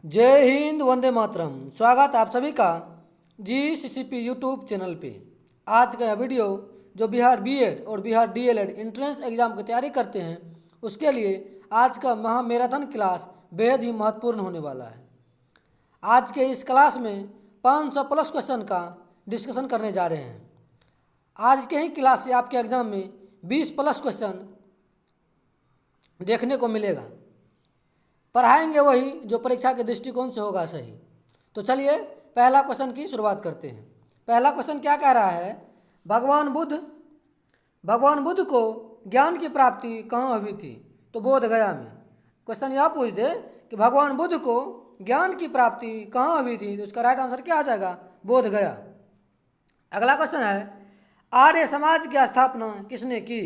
जय हिंद, वंदे मातरम। स्वागत आप सभी का GCCP यूट्यूब चैनल पे। आज का यह वीडियो जो बिहार बीएड और बिहार डीएलएड एंट्रेंस एग्जाम की तैयारी करते हैं उसके लिए आज का महा मैराथन क्लास बेहद ही महत्वपूर्ण होने वाला है। आज के इस क्लास में 500 प्लस क्वेश्चन का डिस्कशन करने जा रहे हैं। आज के ही क्लास से आपके एग्जाम में 20 प्लस क्वेश्चन देखने को मिलेगा। पढ़ाएंगे वही जो परीक्षा के दृष्टिकोण से होगा सही। तो चलिए पहला क्वेश्चन की शुरुआत करते हैं। पहला क्वेश्चन क्या कह रहा है, भगवान बुद्ध को ज्ञान की प्राप्ति कहाँ हुई थी? तो बोध गया में। क्वेश्चन यह पूछ दे कि भगवान बुद्ध को ज्ञान की प्राप्ति कहाँ हुई थी, तो उसका राइट आंसर क्या आ जाएगा? बोध गया। अगला क्वेश्चन है, आर्य समाज की स्थापना किसने की?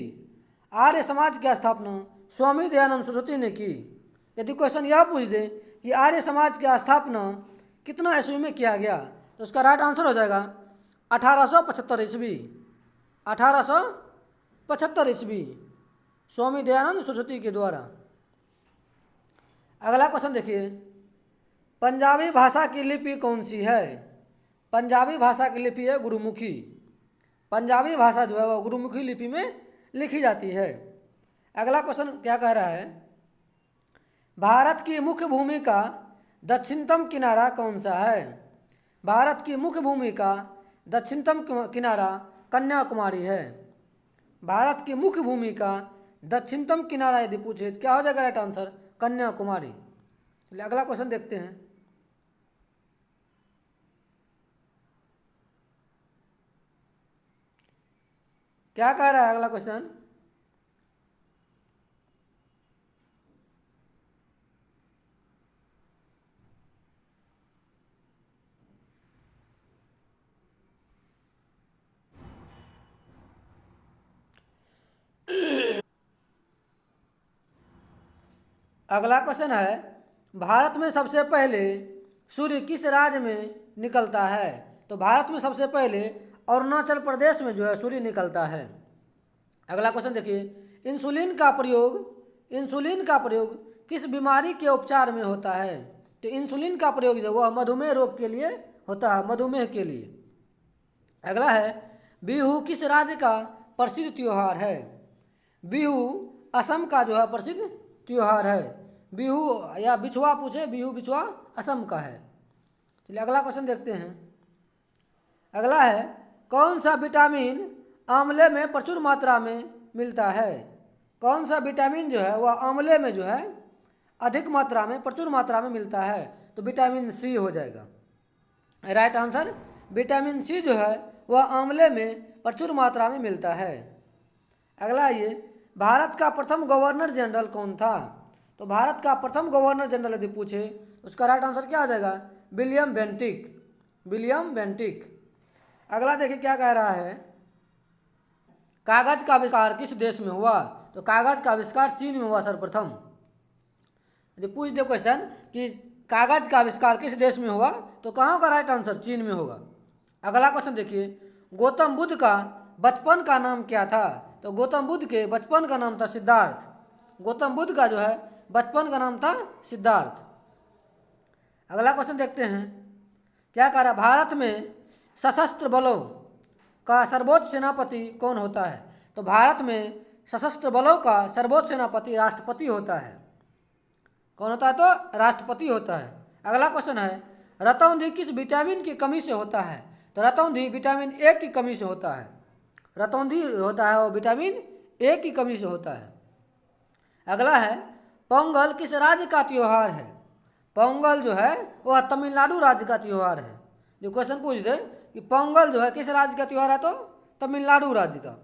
आर्य समाज की स्थापना स्वामी दयानंद सरस्वती ने की। यदि क्वेश्चन यह पूछ दे कि आर्य समाज की स्थापना कितना ईस्वी में किया गया, तो उसका राइट आंसर हो जाएगा 1875 ईस्वी। 1875 ईस्वी स्वामी दयानंद सरस्वती के द्वारा। अगला क्वेश्चन देखिए, पंजाबी भाषा की लिपि कौन सी है? पंजाबी भाषा की लिपि है गुरुमुखी। पंजाबी भाषा जो है वह गुरुमुखी लिपि में लिखी जाती है। अगला क्वेश्चन क्या कह रहा है, भारत की मुख्य भूमि का दक्षिणतम किनारा कौन सा है? भारत की मुख्य भूमि का दक्षिणतम किनारा कन्याकुमारी है। भारत की मुख्य भूमि का दक्षिणतम किनारा यदि पूछे तो क्या हो जाएगा राइट आंसर? कन्याकुमारी। अगला क्वेश्चन देखते हैं। क्या कह रहा है अगला क्वेश्चन, अगला क्वेश्चन है, भारत में सबसे पहले सूर्य किस राज्य में निकलता है? तो भारत में सबसे पहले अरुणाचल प्रदेश में जो है सूर्य निकलता है। अगला क्वेश्चन देखिए, इंसुलिन का प्रयोग किस बीमारी के उपचार में होता है? तो इंसुलिन का प्रयोग जो वह मधुमेह रोग के लिए होता है, मधुमेह के लिए। अगला है, बिहू किस राज्य का प्रसिद्ध त्योहार है? बिहू असम का जो है प्रसिद्ध त्योहार है। बिहू या बिछुआ पूछे, बिहू बिछुआ असम का है। चलिए अगला क्वेश्चन देखते हैं। अगला है, कौन सा विटामिन आंवले में प्रचुर मात्रा में मिलता है? कौन सा विटामिन जो है वह आंवले में जो है अधिक मात्रा में, प्रचुर मात्रा में मिलता है? तो विटामिन सी हो जाएगा राइट आंसर। विटामिन सी जो है वह आंवले में प्रचुर मात्रा में मिलता है। अगला ये, भारत का प्रथम गवर्नर जनरल कौन था? तो भारत का प्रथम गवर्नर जनरल यदि पूछे उसका राइट आंसर क्या आ जाएगा? William Bentinck. William Bentinck. अगला देखिए क्या कह रहा है, कागज का आविष्कार किस देश में हुआ? तो कागज का आविष्कार चीन में हुआ सर्वप्रथम। यदि पूछ दे क्वेश्चन कि कागज का आविष्कार किस देश में हुआ, तो कहाँ का राइट आंसर? चीन में होगा। अगला क्वेश्चन देखिए, गौतम बुद्ध का बचपन का नाम क्या था? तो गौतम बुद्ध के बचपन का नाम था सिद्धार्थ। गौतम बुद्ध का जो है बचपन का नाम था सिद्धार्थ। अगला क्वेश्चन देखते हैं, क्या कह रहा है, भारत में सशस्त्र बलों का सर्वोच्च सेनापति कौन होता है? तो भारत में सशस्त्र बलों का सर्वोच्च सेनापति राष्ट्रपति होता है। कौन होता है? तो राष्ट्रपति होता है। अगला क्वेश्चन है, रतौंधी किस विटामिन की कमी से होता है? तो रतौंधी विटामिन ए की कमी से होता है। रतौंधी होता है वो विटामिन ए की कमी से होता है। अगला है, पोंगल किस राज्य का त्यौहार है? पोंगल जो है वह तमिलनाडु राज्य का त्यौहार है। जो क्वेश्चन पूछ दे कि पोंगल जो है किस राज्य का त्यौहार है, तो तमिलनाडु राज्य का।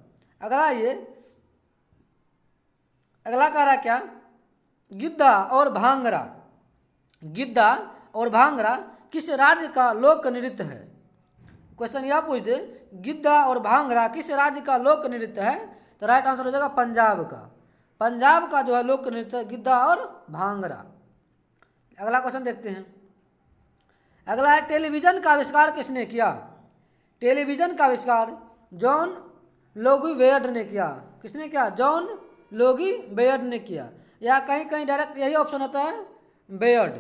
अगला ये, अगला कह रहा है क्या, गिद्दा और भांगड़ा, गिद्दा और भांगड़ा किस राज्य का लोक नृत्य है? क्वेश्चन यह पूछ दे, गिद्दा और भांगड़ा किस राज्य का लोक नृत्य है? तो राइट आंसर हो जाएगा पंजाब का। पंजाब का जो है लोक नृत्य गिद्दा और भांगड़ा। अगला क्वेश्चन देखते हैं। अगला है, टेलीविजन का आविष्कार किसने किया? टेलीविजन का आविष्कार जॉन लोगी बेयर्ड ने किया। किसने किया? जॉन लोगी बेयर्ड ने किया। या कहीं कहीं डायरेक्ट यही ऑप्शन होता है बेयर्ड।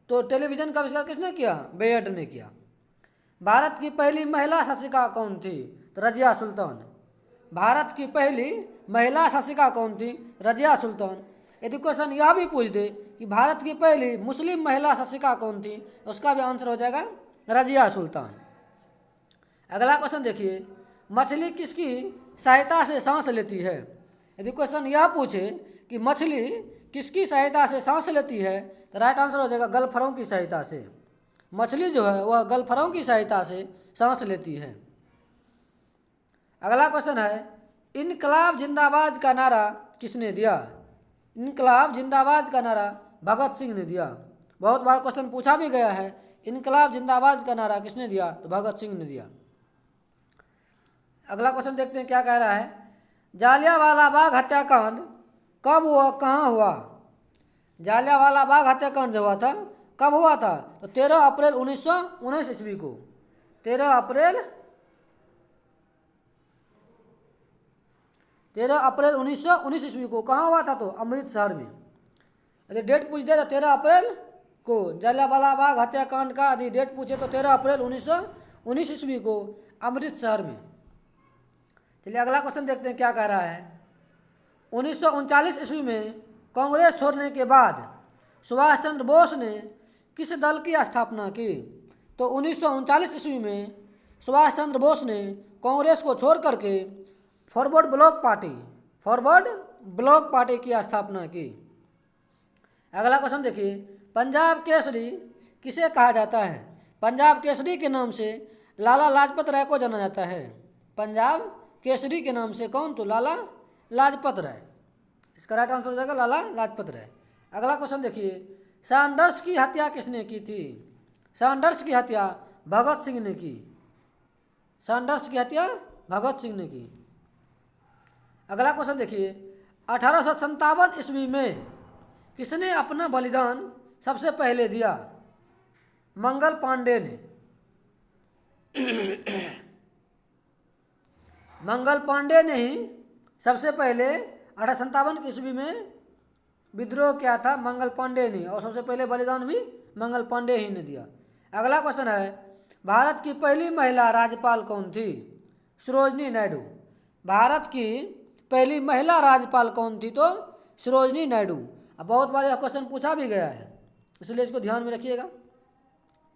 तो टेलीविज़न का आविष्कार किसने किया? बेयड ने किया। भारत की पहली महिला शासिका कौन थी? तो रजिया सुल्तान। भारत की पहली महिला शासिका कौन थी? रजिया सुल्तान। यदि क्वेश्चन यह भी पूछ दे कि भारत की पहली मुस्लिम महिला शासिका कौन थी, उसका भी आंसर हो जाएगा रजिया सुल्तान। अगला क्वेश्चन देखिए, मछली किसकी सहायता से सांस लेती है? यदि क्वेश्चन यह पूछे कि मछली किसकी सहायता से सांस लेती है, तो राइट आंसर हो जाएगा गलफरों की सहायता से। मछली जो है वह गलफरों की सहायता से सांस लेती है। अगला क्वेश्चन है, इनकलाब जिंदाबाद का नारा किसने दिया? इनकलाब जिंदाबाद का नारा भगत सिंह ने दिया। बहुत बार क्वेश्चन पूछा भी गया है, इनकलाब जिंदाबाद का नारा किसने दिया? तो भगत सिंह ने दिया। अगला क्वेश्चन देखते हैं क्या कह रहा है, जालियांवाला बाग हत्याकांड कब हुआ, कहाँ हुआ? जालियांवाला बाग हत्याकांड जो हुआ था कब हुआ था? तो 13 अप्रैल 1919 ईस्वी को। 13 अप्रैल 1919 ईस्वी को कहाँ हुआ था? तो अमृतसर में। यदि डेट पूछ दिया तो 13 अप्रैल को जालियांवाला बाग हत्याकांड का यदि डेट पूछे तो 13 अप्रैल 1919 ईस्वी को अमृतसर में। चलिए अगला क्वेश्चन देखते हैं क्या कह रहा है, 1939 ईस्वी में कांग्रेस छोड़ने के बाद सुभाष चंद्र बोस ने किस दल की स्थापना की? तो 1939 ईस्वी में सुभाष चंद्र बोस ने कांग्रेस को छोड़ करके फॉरवर्ड ब्लॉक पार्टी की स्थापना की। अगला क्वेश्चन देखिए, पंजाब केसरी किसे कहा जाता है? पंजाब केसरी के नाम से लाला लाजपत राय को जाना जाता है। पंजाब केसरी के नाम से कौन? तो लाला लाजपत राय। इसका राइट आंसर हो जाएगा लाला लाजपत राय। अगला क्वेश्चन देखिए, सैंडर्स की हत्या किसने की थी? सैंडर्स की हत्या भगत सिंह ने की। सैंडर्स की हत्या भगत सिंह ने की। अगला क्वेश्चन देखिए, 1857 ईस्वी में किसने अपना बलिदान सबसे पहले दिया? मंगल पांडे ने। मंगल पांडे ने ही सबसे पहले 1857 ईस्वी में विद्रोह किया था, मंगल पांडे ने, और सबसे पहले बलिदान भी मंगल पांडे ही ने दिया। अगला क्वेश्चन है, भारत की पहली महिला राज्यपाल कौन थी? सरोजनी नायडू। भारत की पहली महिला राज्यपाल कौन थी? तो सरोजनी नायडू। अब बहुत बार यह क्वेश्चन पूछा भी गया है, इसलिए इसको ध्यान में रखिएगा।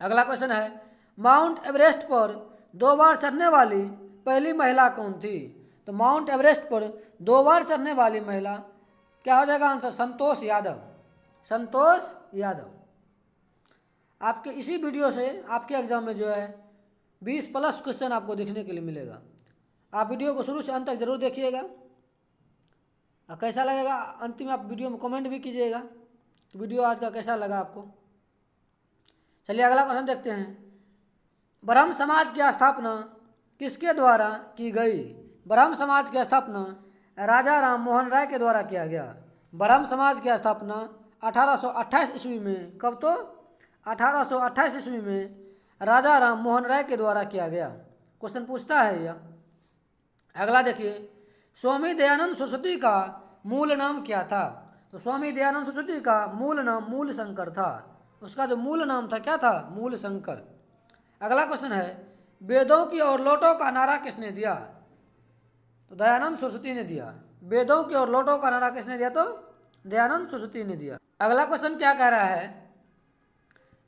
अगला क्वेश्चन है, माउंट एवरेस्ट पर 2 बार चढ़ने वाली पहली महिला कौन थी? तो माउंट एवरेस्ट पर 2 बार चढ़ने वाली महिला क्या हो जाएगा आंसर? संतोष यादव। संतोष यादव। आपके इसी वीडियो से आपके एग्जाम में जो है 20+ क्वेश्चन आपको देखने के लिए मिलेगा। आप वीडियो को शुरू से अंत तक जरूर देखिएगा, और कैसा लगेगा अंतिम आप वीडियो में कमेंट भी कीजिएगा वीडियो आज का कैसा लगा आपको। चलिए अगला क्वेश्चन देखते हैं, ब्रह्म समाज की स्थापना किसके द्वारा की गई? ब्रह्म समाज की स्थापना राजा राम मोहन राय के द्वारा किया गया। ब्रह्म समाज की स्थापना 1828 ईस्वी में, कब? तो 1828 ईस्वी में राजा राम मोहन राय के द्वारा किया गया। क्वेश्चन पूछता है यह। अगला देखिए, स्वामी दयानंद सरस्वती का मूल नाम क्या था? तो स्वामी दयानंद सरस्वती का मूल नाम मूल शंकर था। उसका जो मूल नाम था क्या था? मूल शंकर। अगला क्वेश्चन है, वेदों की ओर लौटो का नारा किसने दिया? तो दयानंद सरस्वती ने दिया। वेदों की ओर लौटो का नारा किसने दिया? तो दयानंद सरस्वती ने दिया। अगला क्वेश्चन क्या कह रहा है,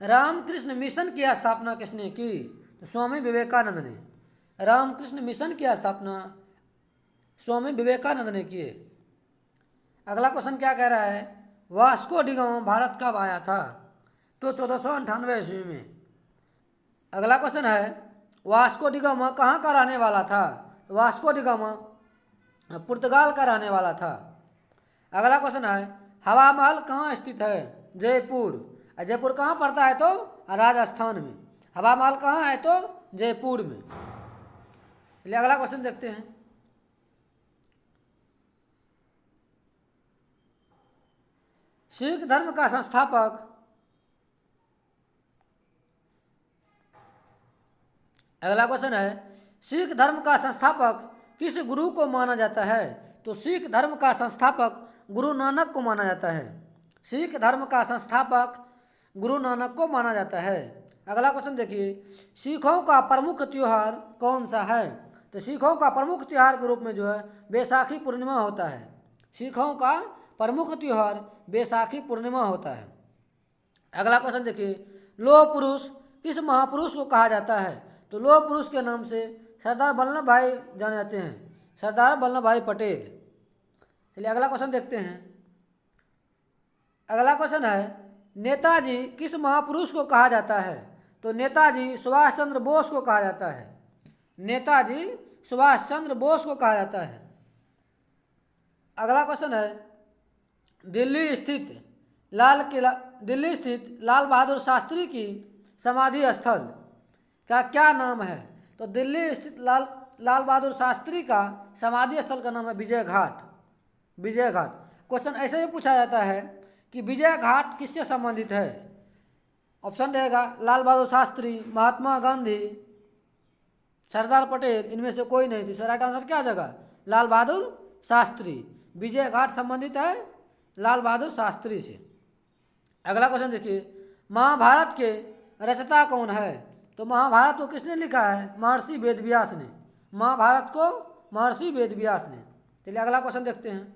रामकृष्ण मिशन की स्थापना किसने की? तो स्वामी विवेकानंद ने। रामकृष्ण मिशन की स्थापना स्वामी विवेकानंद ने किए। अगला क्वेश्चन क्या कह रहा है, वास्को डी गामा भारत कब आया था? तो 1498 ईस्वी में। अगला क्वेश्चन है, वास्को डी गामा कहाँ का रहने वाला था? तो वास्को डी गामा पुर्तगाल का रहने वाला था। अगला क्वेश्चन है, हवा महल कहाँ स्थित है? जयपुर। जयपुर कहाँ पड़ता है? तो राजस्थान में। हवा महल कहाँ है? तो जयपुर में। चलिए अगला क्वेश्चन देखते हैं, सिख धर्म का संस्थापक अगला क्वेश्चन है, सिख धर्म का संस्थापक किस गुरु को माना जाता है? तो सिख धर्म का संस्थापक गुरु नानक को माना जाता है। सिख धर्म का संस्थापक गुरु नानक को माना जाता है। अगला क्वेश्चन देखिए, सिखों का प्रमुख त्यौहार कौन सा है? तो सिखों का प्रमुख त्यौहार के रूप में जो है बैसाखी पूर्णिमा होता है। सिखों का प्रमुख त्यौहार बैसाखी पूर्णिमा होता है। अगला क्वेश्चन देखिए, लौह पुरुष किस महापुरुष को कहा जाता है? तो लौह पुरुष के नाम से सरदार वल्लभ भाई जाने जाते हैं, सरदार वल्लभ भाई पटेल। चलिए अगला क्वेश्चन देखते हैं। अगला क्वेश्चन है, नेताजी किस महापुरुष को कहा जाता है? तो नेताजी सुभाष चंद्र बोस को कहा जाता है। नेताजी सुभाष चंद्र बोस को कहा जाता है। अगला क्वेश्चन है, दिल्ली स्थित लाल बहादुर शास्त्री की समाधि स्थल का क्या नाम है? तो दिल्ली स्थित लाल बहादुर शास्त्री का समाधि स्थल का नाम है विजय घाट। विजय घाट। क्वेश्चन ऐसे ही पूछा जाता है कि विजय घाट किससे संबंधित है? ऑप्शन रहेगा लाल बहादुर शास्त्री, महात्मा गांधी, सरदार पटेल, इनमें से कोई नहीं। तो राइट आंसर क्या आ जाएगा? लाल बहादुर शास्त्री। विजय घाट संबंधित है लाल बहादुर शास्त्री से। अगला क्वेश्चन देखिए, महाभारत के रचयिता कौन है? तो महाभारत को किसने लिखा है? महर्षि वेदव्यास ने। महाभारत को महर्षि वेदव्यास ने। चलिए अगला क्वेश्चन देखते हैं।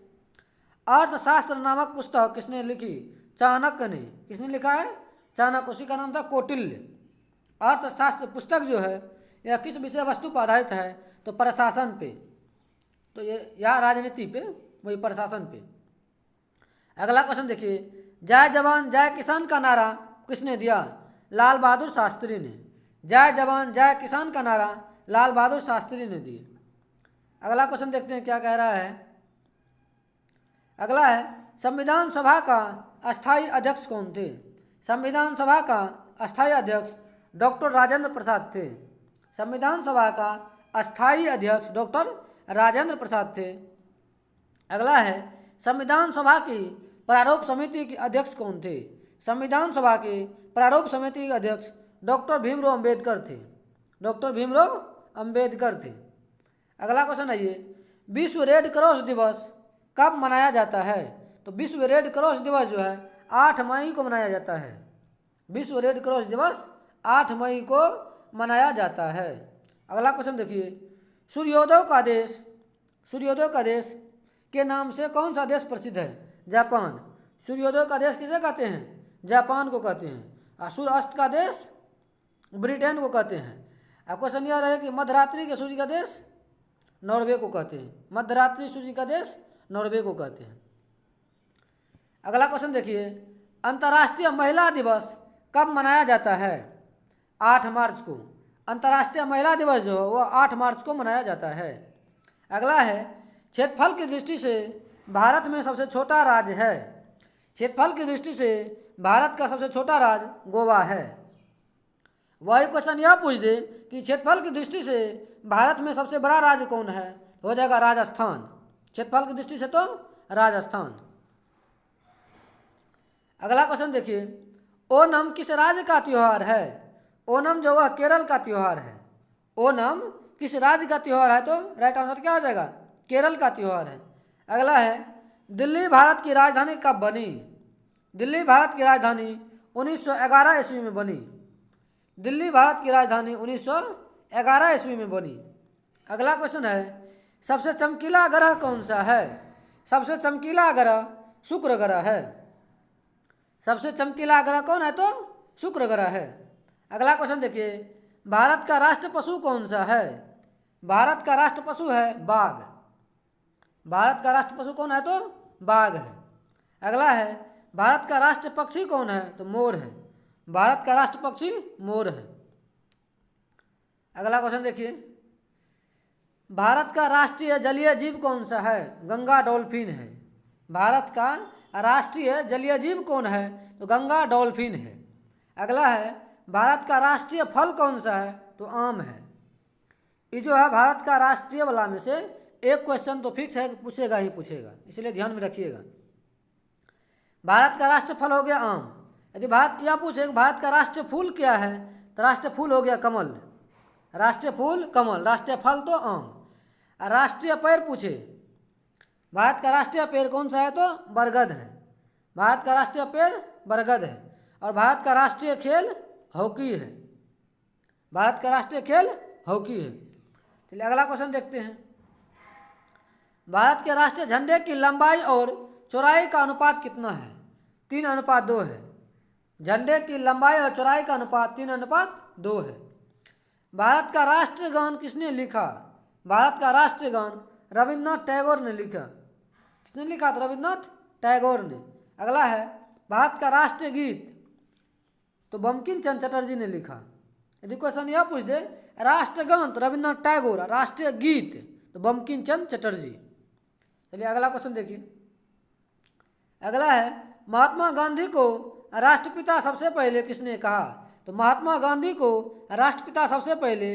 अर्थशास्त्र नामक पुस्तक किसने लिखी? चाणक्य ने। किसने लिखा है? चाणक्य। उसी का नाम था कौटिल्य। अर्थशास्त्र पुस्तक जो है यह किस विषय वस्तु पर आधारित है? तो प्रशासन पे। तो ये या राजनीति पे, वही प्रशासन पे। अगला क्वेश्चन देखिए, जय जवान जय किसान का नारा किसने दिया? लाल बहादुर शास्त्री ने। जय जवान जय किसान का नारा लाल बहादुर शास्त्री ने दिया। अगला क्वेश्चन देखते हैं क्या कह रहा है। अगला है, संविधान सभा का अस्थायी अध्यक्ष कौन थे? संविधान सभा का अस्थायी अध्यक्ष डॉक्टर राजेंद्र प्रसाद थे। संविधान सभा का अस्थायी अध्यक्ष डॉक्टर राजेंद्र प्रसाद थे। अगला है, संविधान सभा की प्रारूप समिति के अध्यक्ष कौन थे? संविधान सभा की प्रारूप समिति के अध्यक्ष डॉक्टर भीमराव अंबेडकर थे। डॉक्टर भीमराव अंबेडकर थे। अगला क्वेश्चन है ये, विश्व रेड क्रॉस दिवस कब मनाया जाता है? तो विश्व रेड क्रॉस दिवस जो है 8 मई को मनाया जाता है। विश्व रेड क्रॉस दिवस 8 मई को मनाया जाता है। अगला क्वेश्चन देखिए, सूर्योदय का देश के नाम से कौन सा देश प्रसिद्ध है? जापान। सूर्योदय का देश किसे कहते हैं? जापान को कहते हैं। और सूर्य अस्त का देश ब्रिटेन को कहते हैं। और क्वेश्चन यह रहे कि मध्यरात्रि के सूर्य का देश नॉर्वे को कहते हैं। मध्यरात्रि सूर्य का देश नॉर्वे को कहते हैं। अगला क्वेश्चन देखिए, अंतर्राष्ट्रीय महिला दिवस कब मनाया जाता है? 8 मार्च को। अंतर्राष्ट्रीय महिला दिवस जो है वो 8 मार्च को मनाया जाता है। अगला है, क्षेत्रफल की दृष्टि से भारत में सबसे छोटा राज्य है। क्षेत्रफल की दृष्टि से भारत का सबसे छोटा राज्य गोवा है। वही क्वेश्चन यह पूछ दे कि क्षेत्रफल की दृष्टि से भारत में सबसे बड़ा राज्य कौन है? हो जाएगा राजस्थान। क्षेत्रफल की दृष्टि से तो राजस्थान। अगला क्वेश्चन देखिए, ओणम किस राज्य का त्यौहार है? ओणम जो वह केरल का त्यौहार है। ओणम किस राज्य का त्यौहार है? तो राइट आंसर क्या हो जाएगा? केरल का त्यौहार है। अगला है, दिल्ली भारत की राजधानी कब बनी? दिल्ली भारत की राजधानी 1911 ईस्वी में बनी। दिल्ली भारत की राजधानी 1911 ईस्वी में बनी। अगला क्वेश्चन है, सबसे चमकीला ग्रह कौन सा है? सबसे चमकीला ग्रह शुक्र ग्रह है। सबसे चमकीला ग्रह कौन है? तो शुक्र ग्रह है। अगला क्वेश्चन देखिए, भारत का राष्ट्र पशु कौन सा है? भारत का राष्ट्र पशु है बाघ। भारत का राष्ट्र पशु कौन है? तो बाघ है। अगला है, भारत का राष्ट्र पक्षी कौन है? तो मोर है। भारत का राष्ट्र पक्षी मोर है। अगला क्वेश्चन देखिए, भारत का राष्ट्रीय जलीय जीव कौन सा है? गंगा डॉल्फिन है। भारत का राष्ट्रीय जलीय जीव कौन है? तो गंगा डॉल्फिन है। अगला है, भारत का राष्ट्रीय फल कौन सा है? तो आम है। ये जो है भारत का राष्ट्रीय वाला में से एक क्वेश्चन तो फिक्स है, पूछेगा ही पूछेगा, इसलिए ध्यान में रखिएगा। भारत का राष्ट्रीय फल हो गया आम। यदि भारत यह पूछे भारत का राष्ट्रीय फूल क्या है? तो राष्ट्रीय फूल हो गया कमल। राष्ट्रीय फूल कमल, राष्ट्रीय फल तो आम। राष्ट्रीय पेड़ पूछे, भारत का राष्ट्रीय पेड़ कौन सा है? तो बरगद है। भारत का राष्ट्रीय पेड़ बरगद है। और भारत का राष्ट्रीय खेल हॉकी है। भारत का राष्ट्रीय खेल हॉकी है। चलिए अगला क्वेश्चन देखते हैं। भारत के राष्ट्रीय झंडे की लंबाई और चौड़ाई का अनुपात कितना है? 3:2 है। झंडे की लंबाई और चौड़ाई का अनुपात 3:2 है। भारत का राष्ट्रगान किसने लिखा? भारत का राष्ट्रगान रविन्द्रनाथ टैगोर ने लिखा। किसने लिखा? तो रविन्द्रनाथ टैगोर ने। अगला है भारत का राष्ट्रीय गीत, तो बंकिम चंद्र चटर्जी ने लिखा। यदि क्वेश्चन यह पूछ दे राष्ट्रगान तो रविन्द्रनाथ टैगोर, राष्ट्रीय गीत तो बंकिम चंद्र चटर्जी। चलिए अगला क्वेश्चन देखिए। अगला है महात्मा गांधी को राष्ट्रपिता सबसे पहले किसने कहा? तो महात्मा गांधी को राष्ट्रपिता सबसे पहले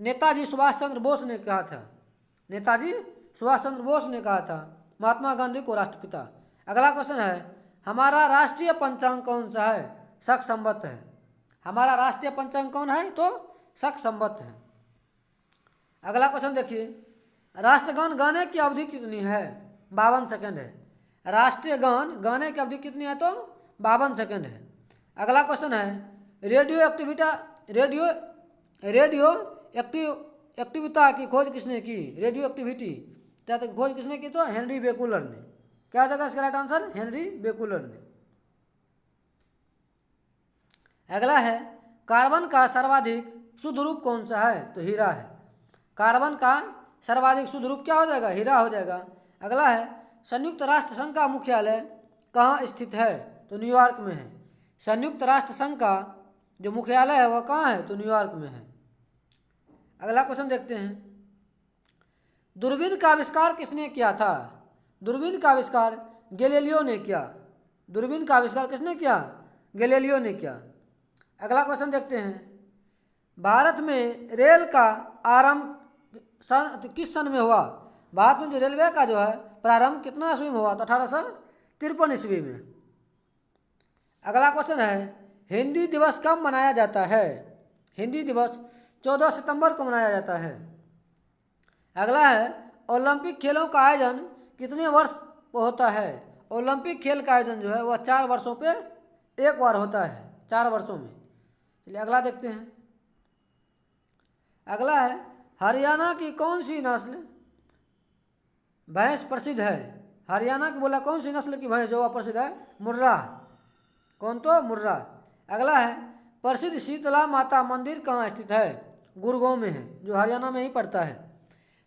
नेताजी सुभाष चंद्र बोस ने कहा था। नेताजी सुभाष चंद्र बोस ने कहा था महात्मा गांधी को राष्ट्रपिता। अगला क्वेश्चन है हमारा राष्ट्रीय पंचांग कौन सा है? शक संवत है। हमारा राष्ट्रीय पंचांग कौन है? तो शक संवत है। अगला क्वेश्चन देखिए। राष्ट्रगान गाने की अवधि कितनी है? 52 सेकंड है। राष्ट्रीय गान गाने की अवधि कितनी है? तो 52 सेकंड है। अगला क्वेश्चन है रेडियो एक्टिविता की खोज किसने की? रेडियो एक्टिविटी की खोज किसने की? तो हेनरी बेकुलर ने। क्या जगह इसका राइट आंसर? हेनरी बेकुलर ने। अगला है कार्बन का सर्वाधिक शुद्ध रूप कौन सा है? तो हीरा है। कार्बन का सर्वाधिक शुद्ध रूप क्या हो जाएगा? हीरा हो जाएगा। अगला है संयुक्त राष्ट्र संघ का मुख्यालय कहाँ स्थित है? तो न्यूयॉर्क में है। संयुक्त राष्ट्र संघ का जो मुख्यालय है वह कहाँ है? तो न्यूयॉर्क में है। अगला क्वेश्चन देखते हैं। दूरबीन का आविष्कार किसने किया था? दूरबीन का आविष्कार गैलीलियो ने किया। दूरबीन का आविष्कार किसने किया? गैलीलियो ने किया। अगला क्वेश्चन देखते हैं। भारत में रेल का आरंभ किस सन में हुआ? भारत में जो रेलवे का जो है प्रारंभ कितना ईस्वी में हुआ? तो 1853 ईस्वी में। अगला क्वेश्चन है हिंदी दिवस कब मनाया जाता है? हिंदी दिवस 14 सितंबर को मनाया जाता है। अगला है ओलंपिक खेलों का आयोजन कितने वर्ष होता है? ओलंपिक खेल का आयोजन जो है वह 4 वर्षों पे एक बार होता है, 4 वर्षों में। चलिए अगला देखते हैं। अगला है हरियाणा की कौन सी नस्ल भैंस प्रसिद्ध है? हरियाणा की बोला कौन सी नस्ल की भैंस जो वह प्रसिद्ध है? मुर्रा। कौन? तो मुर्रा। अगला है प्रसिद्ध शीतला माता मंदिर कहाँ स्थित है? गुड़गांव में है, जो हरियाणा में ही पड़ता है।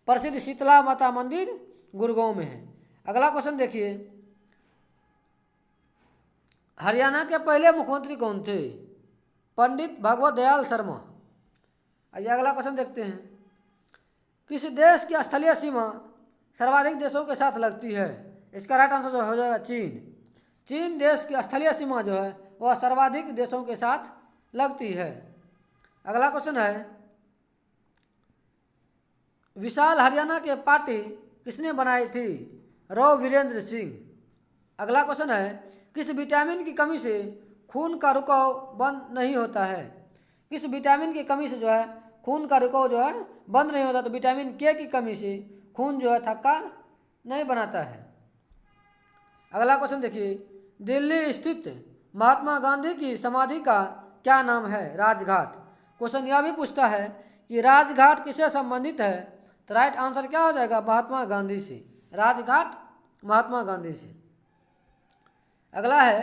प्रसिद्ध शीतला माता मंदिर गुड़गांव में है। अगला क्वेश्चन देखिए। हरियाणा के पहले मुख्यमंत्री कौन थे? पंडित भगवत दयाल शर्मा। आइए अगला क्वेश्चन देखते हैं। किस देश की स्थलीय सीमा सर्वाधिक देशों के साथ लगती है? इसका राइट आंसर जो हो जाएगा चीन। चीन देश की स्थलीय सीमा जो है वह सर्वाधिक देशों के साथ लगती है। अगला क्वेश्चन है विशाल हरियाणा के पार्टी किसने बनाई थी? राव वीरेंद्र सिंह। अगला क्वेश्चन है किस विटामिन की कमी से खून का रुकाव बंद नहीं होता है? किस विटामिन की कमी से जो है खून का रुकाव जो है बंद नहीं होता? तो विटामिन के की कमी से खून जो है थक्का नहीं बनाता है। अगला क्वेश्चन देखिए। दिल्ली स्थित महात्मा गांधी की समाधि का क्या नाम है? राजघाट। क्वेश्चन यह भी पूछता है कि राजघाट किससे संबंधित है? तो राइट आंसर क्या हो जाएगा? महात्मा गांधी से। राजघाट महात्मा गांधी से। अगला है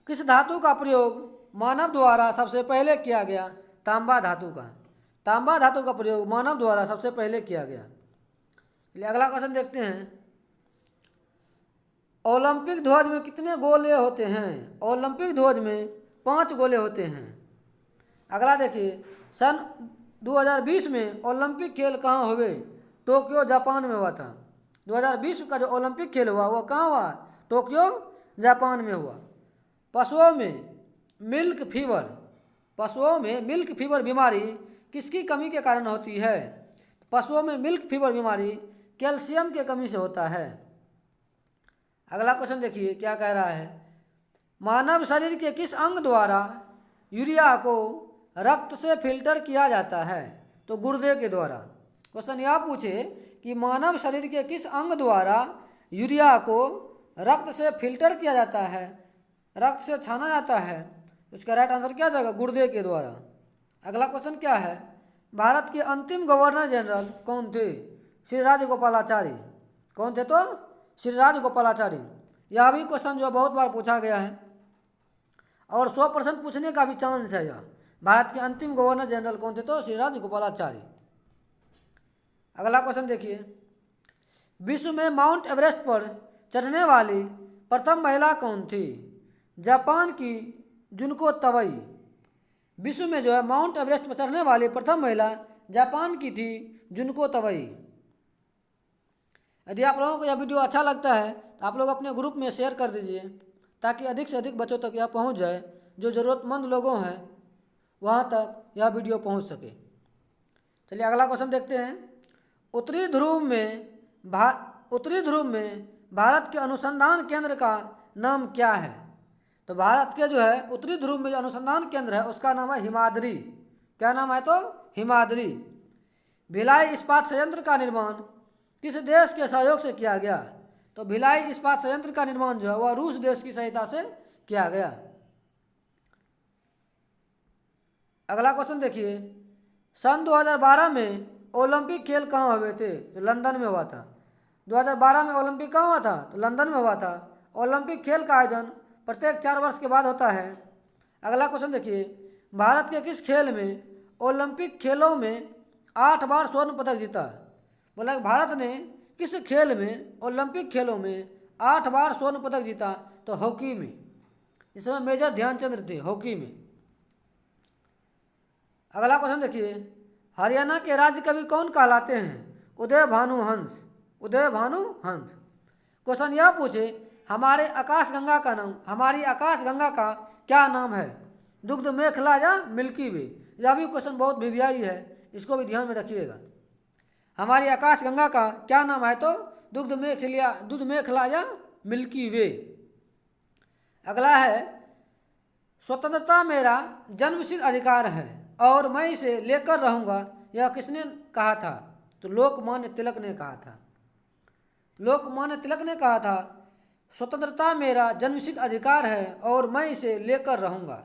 किस धातु का प्रयोग मानव द्वारा सबसे पहले किया गया? तांबा धातु का। तांबा धातु का प्रयोग मानव द्वारा सबसे पहले किया गया। चलिए अगला क्वेश्चन देखते हैं। ओलंपिक ध्वज में कितने गोले होते हैं? ओलंपिक ध्वज में 5 गोले होते हैं। अगला देखिए। सन 2020 में ओलंपिक खेल कहाँ हुए? टोक्यो जापान में हुआ था। 2020 का जो ओलंपिक खेल हुआ वो कहाँ हुआ? टोक्यो जापान में हुआ। पशुओं में मिल्क फीवर बीमारी किसकी कमी के कारण होती है? पशुओं में मिल्क फीवर बीमारी कैल्शियम की कमी से होता है। अगला क्वेश्चन देखिए क्या कह रहा है। मानव शरीर के किस अंग द्वारा यूरिया को रक्त से फिल्टर किया जाता है? तो गुर्दे के द्वारा। क्वेश्चन यह पूछे कि मानव शरीर के किस अंग द्वारा यूरिया को रक्त से फिल्टर किया जाता है, रक्त से छाना जाता है? तो इसका राइट आंसर क्या जाएगा? गुर्दे के द्वारा। अगला क्वेश्चन क्या है? भारत के अंतिम गवर्नर जनरल कौन थे? श्री राजगोपालाचारी। कौन थे? तो श्री राजगोपालाचारी। यह भी क्वेश्चन जो बहुत बार पूछा गया है और 100% पूछने का भी चांस है। यह भारत के अंतिम गवर्नर जनरल कौन थे? तो श्री राजगोपालाचारी। अगला क्वेश्चन देखिए, विश्व में माउंट एवरेस्ट पर चढ़ने वाली प्रथम महिला कौन थी? जापान की जुनको तवई। विश्व में जो है माउंट एवरेस्ट पर चढ़ने वाली प्रथम महिला जापान की थी जुनको तवई। यदि आप लोगों को यह वीडियो अच्छा लगता है तो आप लोग अपने ग्रुप में शेयर कर दीजिए ताकि अधिक से अधिक बच्चों तक यह पहुंच जाए, जो ज़रूरतमंद लोगों हैं वहां तक यह वीडियो पहुंच सके। चलिए अगला क्वेश्चन देखते हैं। उत्तरी ध्रुव में भारत के अनुसंधान केंद्र का नाम क्या है? तो भारत के जो है उत्तरी ध्रुव में जो अनुसंधान केंद्र है उसका नाम है हिमाद्री। क्या नाम है? तो हिमाद्री। भिलाई इस्पात संयंत्र का निर्माण किस देश के सहयोग से किया गया? तो भिलाई इस्पात संयंत्र का निर्माण जो है वह रूस देश की सहायता से किया गया। अगला क्वेश्चन देखिए, सन 2012 में ओलंपिक खेल कहाँ हुए थे? तो लंदन में हुआ था। 2012 में ओलंपिक कहाँ हुआ था? तो लंदन में हुआ था। ओलंपिक खेल का आयोजन प्रत्येक 4 वर्ष के बाद होता है। अगला क्वेश्चन देखिए, भारत के किस खेल में ओलंपिक खेलों में 8 बार स्वर्ण पदक जीता? बोला भारत ने किस खेल में ओलंपिक खेलों में 8 बार स्वर्ण पदक जीता? तो हॉकी में। इसमें मेजर ध्यानचंद थे हॉकी में। अगला क्वेश्चन देखिए, हरियाणा के राज्य कवि कौन कहलाते हैं? उदय भानु हंस। उदय भानु हंस। क्वेश्चन यह पूछे, हमारी आकाश गंगा का क्या नाम है? दुग्ध मेखला या मिल्की वे? यह भी क्वेश्चन बहुत वीवीआई है, इसको भी ध्यान में रखिएगा। हमारी आकाश गंगा का क्या नाम है? तो दुग्ध मेखला या मिल्की वे। अगला है, स्वतंत्रता मेरा जन्मसिद्ध अधिकार है और मैं इसे लेकर रहूंगा, यह किसने कहा था? तो लोकमान्य तिलक ने कहा था। लोकमान्य तिलक ने कहा था, स्वतंत्रता मेरा जन्मसिद्ध अधिकार है और मैं इसे लेकर रहूंगा।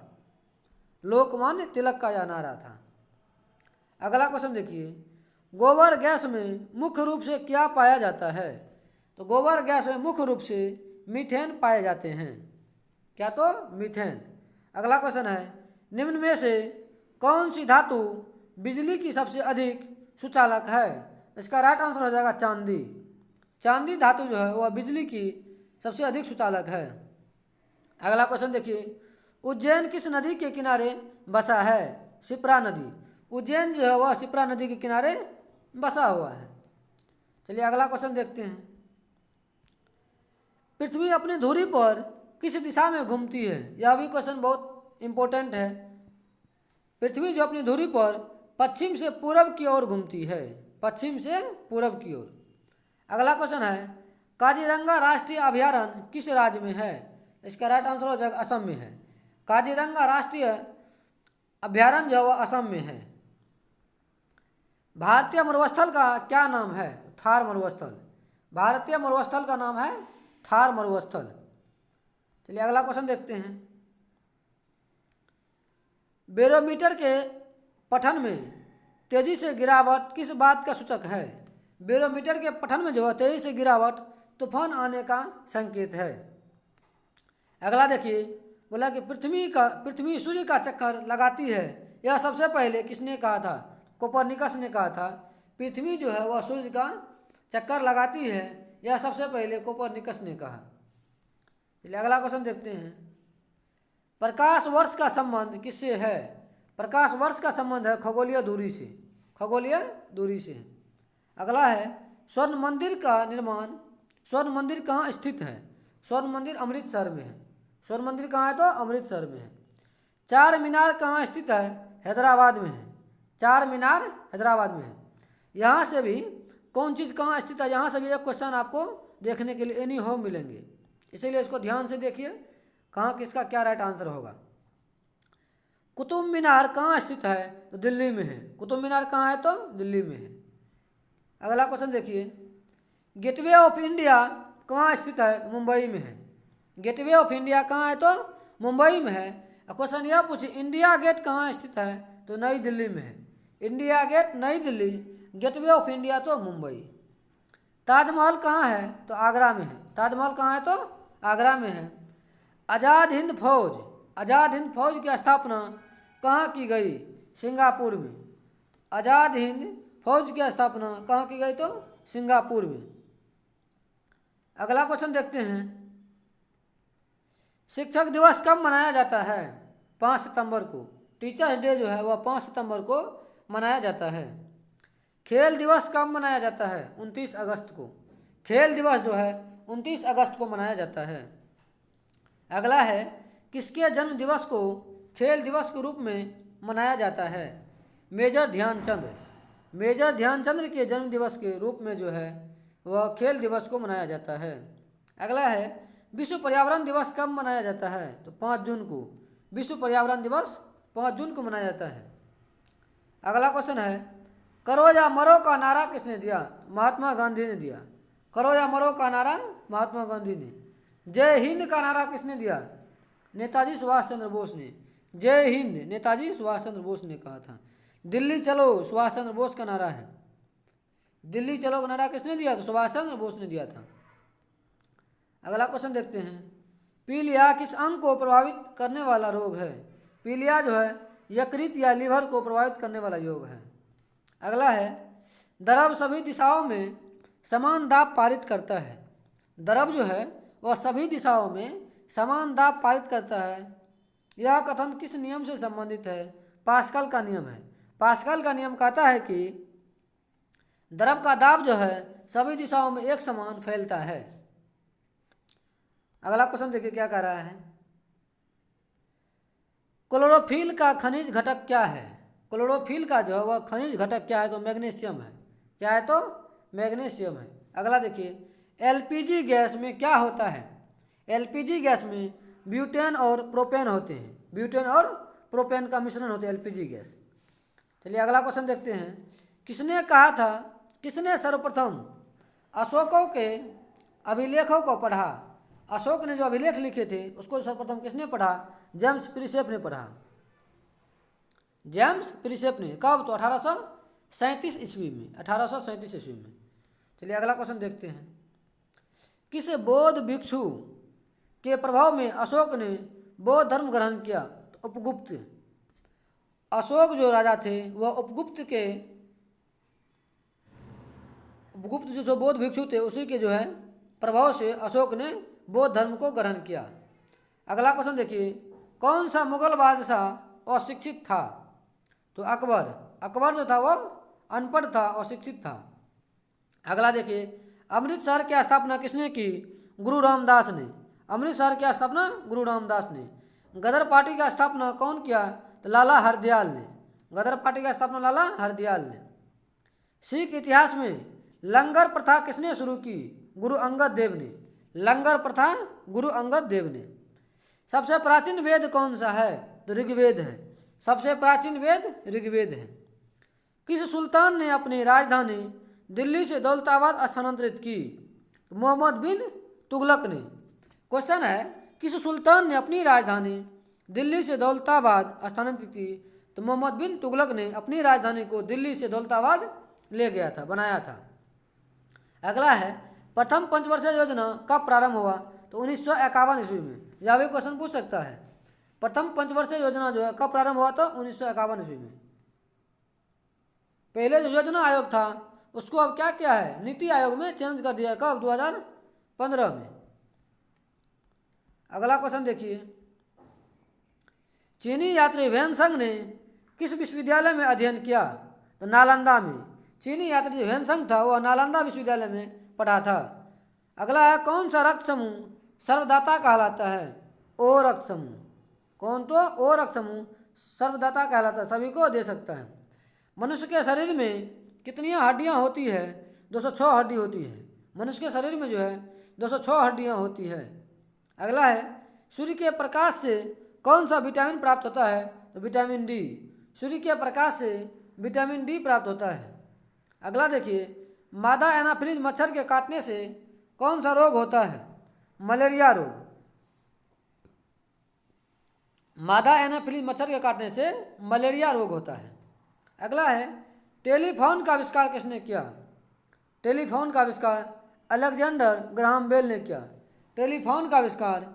लोकमान्य तिलक का यह नारा था। अगला क्वेश्चन देखिए, गोबर गैस में मुख्य रूप से क्या पाया जाता है? तो गोबर गैस में मुख्य रूप से मीथेन पाए जाते हैं। क्या? तो मीथेन। अगला क्वेश्चन है, निम्न में से कौन सी धातु बिजली की सबसे अधिक सुचालक है? इसका राइट आंसर हो जाएगा चांदी। चांदी धातु जो है वह बिजली की सबसे अधिक सुचालक है। अगला क्वेश्चन देखिए, उज्जैन किस नदी के किनारे बसा है? शिप्रा नदी। उज्जैन जो है वह शिप्रा नदी के किनारे बसा हुआ है। चलिए अगला क्वेश्चन देखते हैं। पृथ्वी अपनी धुरी पर किस दिशा में घूमती है? यह भी क्वेश्चन बहुत इंपॉर्टेंट है। पृथ्वी जो अपनी धुरी पर पश्चिम से पूरब की ओर घूमती है। पश्चिम से पूरब की ओर। अगला क्वेश्चन है, काजीरंगा राष्ट्रीय अभयारण्य किस राज्य में है? इसका राइट आंसर हो जाएगा असम में है। काजीरंगा राष्ट्रीय अभयारण्य जो है असम में है। भारतीय मरुस्थल का क्या नाम है? थार मरुस्थल। भारतीय मरुस्थल का नाम है थार मरुस्थल। चलिए अगला क्वेश्चन देखते हैं। बैरोमीटर के पठन में तेजी से गिरावट किस बात का सूचक है? बैरोमीटर के पठन में जो है तेजी से गिरावट तूफान आने का संकेत है। अगला देखिए, बोला कि पृथ्वी सूर्य का चक्कर लगाती है, यह सबसे पहले किसने कहा था? कोपरनिकस ने कहा था। पृथ्वी जो है वह सूर्य का चक्कर लगाती है, यह सबसे पहले कोपरनिकस ने कहा। चलिए अगला क्वेश्चन देखते हैं। प्रकाश वर्ष का संबंध किससे है? प्रकाश वर्ष का संबंध है खगोलीय दूरी से। खगोलीय दूरी से। अगला है, स्वर्ण मंदिर कहाँ स्थित है? स्वर्ण मंदिर अमृतसर में है। स्वर्ण मंदिर कहाँ है? तो अमृतसर में है। चार मीनार कहाँ स्थित है? हैदराबाद में है। चार मीनार हैदराबाद में है। यहाँ से भी कौन चीज़ कहाँ स्थित है, यहाँ से भी एक क्वेश्चन आपको देखने के लिए एनी होम मिलेंगे, इसीलिए इसको ध्यान से देखिए कहाँ किसका क्या राइट आंसर होगा। कुतुब मीनार कहाँ स्थित है? तो दिल्ली में है। कुतुब मीनार कहाँ है? तो दिल्ली में है। अगला क्वेश्चन देखिए, गेटवे ऑफ इंडिया कहाँ स्थित है? मुंबई में है। गेटवे ऑफ इंडिया कहाँ है? तो मुंबई में है। अब क्वेश्चन यह पूछे इंडिया गेट कहाँ स्थित है, तो नई दिल्ली में है। इंडिया गेट नई दिल्ली, गेटवे ऑफ इंडिया तो मुंबई। ताजमहल कहाँ है, तो आगरा में है। ताजमहल कहाँ है, तो आगरा में है। आज़ाद हिंद फौज, आज़ाद हिंद फौज की स्थापना कहाँ की गई, सिंगापुर में। आज़ाद हिंद फौज की स्थापना कहाँ की गई, तो सिंगापुर में। अगला क्वेश्चन देखते हैं, शिक्षक दिवस कब मनाया जाता है, 5 सितंबर को। टीचर्स डे जो है वह 5 सितंबर को मनाया जाता है। खेल दिवस कब मनाया जाता है, 29 अगस्त को। खेल दिवस जो है 29 अगस्त को मनाया जाता है। अगला है, किसके जन्म दिवस को खेल दिवस के रूप में मनाया जाता है, मेजर ध्यानचंद। मेजर ध्यानचंद के जन्म दिवस के रूप में जो है वह खेल दिवस को मनाया जाता है। अगला है, विश्व पर्यावरण दिवस कब मनाया जाता है, तो 5 जून को। विश्व पर्यावरण दिवस 5 जून को मनाया जाता है। अगला क्वेश्चन है, करो या मरो का नारा किसने दिया, महात्मा गांधी ने दिया। करो या मरो का नारा महात्मा गांधी ने। जय हिंद का नारा किसने दिया, नेताजी सुभाष चंद्र बोस ने। जय हिंद नेताजी सुभाष चंद्र बोस ने कहा था। दिल्ली चलो सुभाष चंद्र बोस का नारा है। दिल्ली चलो का नारा किसने दिया, तो सुभाष चंद्र बोस ने दिया था। अगला क्वेश्चन देखते हैं, पीलिया किस अंग को प्रभावित करने वाला रोग है। पीलिया जो है यकृत या लीवर को प्रभावित करने वाला योग है। अगला है, द्रव सभी दिशाओं में समान दाब पारित करता है। द्रव जो है वह सभी दिशाओं में समान दाब पारित करता है। यह कथन किस नियम से संबंधित है, पास्कल का नियम है। पास्कल का नियम कहता है कि द्रव का दाब जो है सभी दिशाओं में एक समान फैलता है। अगला क्वेश्चन देखिए क्या कह रहा है, क्लोरोफिल का खनिज घटक क्या है। क्लोरोफिल का जो है वह खनिज घटक क्या है, तो मैग्नीशियम है। क्या है, तो मैग्नीशियम है। अगला देखिए, एलपीजी गैस में क्या होता है। एलपीजी गैस में ब्यूटेन और प्रोपेन होते हैं। ब्यूटेन और प्रोपेन का मिश्रण होता है एलपीजी गैस। चलिए अगला क्वेश्चन देखते हैं, किसने कहा था, किसने सर्वप्रथम अशोकों के अभिलेखों को पढ़ा। अशोक ने जो अभिलेख लिखे थे उसको सर्वप्रथम किसने पढ़ा, जेम्स प्रिसेप ने पढ़ा। जेम्स प्रिसेप ने। कब, तो 1837 ईस्वी में। 1837 ईस्वी में। चलिए अगला क्वेश्चन देखते हैं, किस बौद्ध भिक्षु के प्रभाव में अशोक ने बौद्ध धर्म ग्रहण किया, तो उपगुप्त। अशोक जो राजा थे वह उपगुप्त जो बौद्ध भिक्षु थे उसी के जो है प्रभाव से अशोक ने बौद्ध धर्म को ग्रहण किया। अगला क्वेश्चन देखिए, कौन सा मुगल बादशाह अशिक्षित था, तो अकबर। अकबर जो था वह अनपढ़ था, अशिक्षित था। अगला देखिए, अमृतसर की स्थापना किसने की, गुरु रामदास ने। अमृतसर की स्थापना गुरु रामदास ने। गदर पार्टी का स्थापना कौन किया, तो लाला हरदयाल ने। गदर पार्टी का स्थापना लाला हरदयाल ने। सिख इतिहास में लंगर प्रथा किसने शुरू की, गुरु अंगद देव ने। लंगर प्रथा गुरु अंगद देव ने। सबसे प्राचीन वेद कौन सा है, तो ऋग्वेद है। सबसे प्राचीन वेद ऋग्वेद है। किस सुल्तान ने अपनी राजधानी दिल्ली से दौलताबाद स्थानांतरित की, तो मोहम्मद बिन तुगलक ने। क्वेश्चन है, किस सुल्तान ने अपनी राजधानी दिल्ली से दौलताबाद स्थानांतरित की, तो मोहम्मद बिन तुगलक ने अपनी राजधानी को दिल्ली से दौलताबाद ले गया था, बनाया था। अगला है, प्रथम पंचवर्षीय योजना कब प्रारंभ हुआ, तो 1951 ईस्वी में। यह भी क्वेश्चन पूछ सकता है, प्रथम पंचवर्षीय योजना जो है कब प्रारंभ हुआ, तो 1951 ईस्वी में। पहले जो योजना आयोग था उसको अब क्या किया है, नीति आयोग में चेंज कर दिया। कब, 2015 में। अगला क्वेश्चन देखिए, चीनी यात्री ह्वेनसंग ने किस विश्वविद्यालय में अध्ययन किया, तो नालंदा में। चीनी यात्री जो ह्वेनसंग था वह नालंदा विश्वविद्यालय में पढ़ा था। अगला है, कौन सा रक्त समूह सर्वदाता कहलाता है, ओ रक्त समूह। कौन, तो ओ रक्त समूह सर्वदाता कहलाता है, सभी को दे सकता है। मनुष्य के शरीर में कितनी हड्डियां होती है, 206 हड्डी होती है। मनुष्य के शरीर में जो है 206 हड्डियां होती है। अगला है, सूर्य के प्रकाश से कौन सा विटामिन प्राप्त होता है, तो विटामिन डी। सूर्य के प्रकाश से विटामिन डी प्राप्त होता है। अगला देखिए, मादा एनाफिलीज मच्छर के काटने से कौन सा रोग होता है, मलेरिया रोग। मादा एनाफिलीज मच्छर के काटने से मलेरिया रोग होता है। अगला है टेलीफोन का आविष्कार किसने किया? टेलीफोन का आविष्कार अलेक्जेंडर ग्राहम बेल ने किया। टेलीफोन का आविष्कार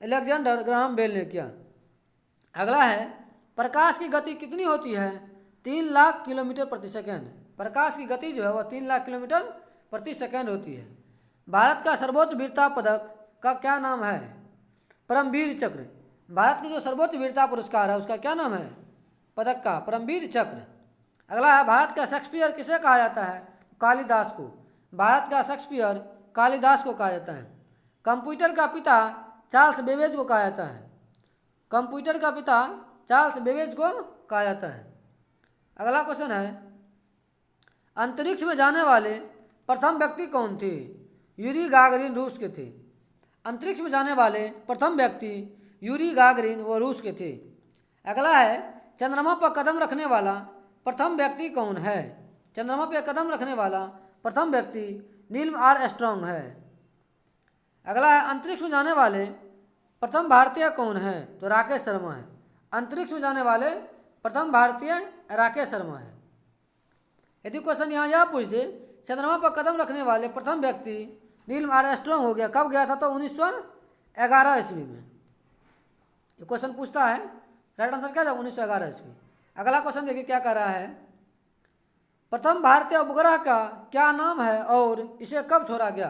अलेक्जेंडर ग्राहम बेल ने किया। अगला है प्रकाश की गति कितनी होती है? 3 लाख किलोमीटर प्रति सेकेंड। प्रकाश की गति जो है वह 3 लाख किलोमीटर प्रति सेकेंड होती है। भारत का सर्वोच्च वीरता पदक का क्या नाम है? परमवीर चक्र। भारत की जो सर्वोच्च वीरता पुरस्कार है उसका क्या नाम है? पदक का परमवीर चक्र। अगला है भारत का शेक्सपियर किसे कहा जाता है? कालिदास को। भारत का शेक्सपियर कालिदास को कहा जाता है। कंप्यूटर का पिता चार्ल्स बेबेज को कहा जाता है। कंप्यूटर का पिता चार्ल्स बेबेज को कहा जाता है। अगला क्वेश्चन है अंतरिक्ष में जाने वाले प्रथम व्यक्ति कौन थे? यूरी गागरिन रूस के थे। अंतरिक्ष में जाने वाले प्रथम व्यक्ति यूरी गागरिन वो रूस के थे। अगला है चंद्रमा पर कदम रखने वाला प्रथम व्यक्ति कौन है? चंद्रमा पर कदम रखने वाला प्रथम व्यक्ति नील आर्मस्ट्रांग है। अगला है अंतरिक्ष में जाने वाले प्रथम भारतीय कौन है? तो राकेश शर्मा है। अंतरिक्ष में जाने वाले प्रथम भारतीय राकेश शर्मा है। यदि क्वेश्चन यहाँ यह पूछ दे चंद्रमा पर कदम रखने वाले प्रथम व्यक्ति नील आर्मस्ट्रांग हो गया, कब गया था? तो 1911 ईस्वी में। ये क्वेश्चन पूछता है, राइट आंसर क्या था? 1911 ईस्वी। अगला क्वेश्चन देखिए क्या कह रहा है प्रथम भारतीय उपग्रह का क्या नाम है और इसे कब छोड़ा गया?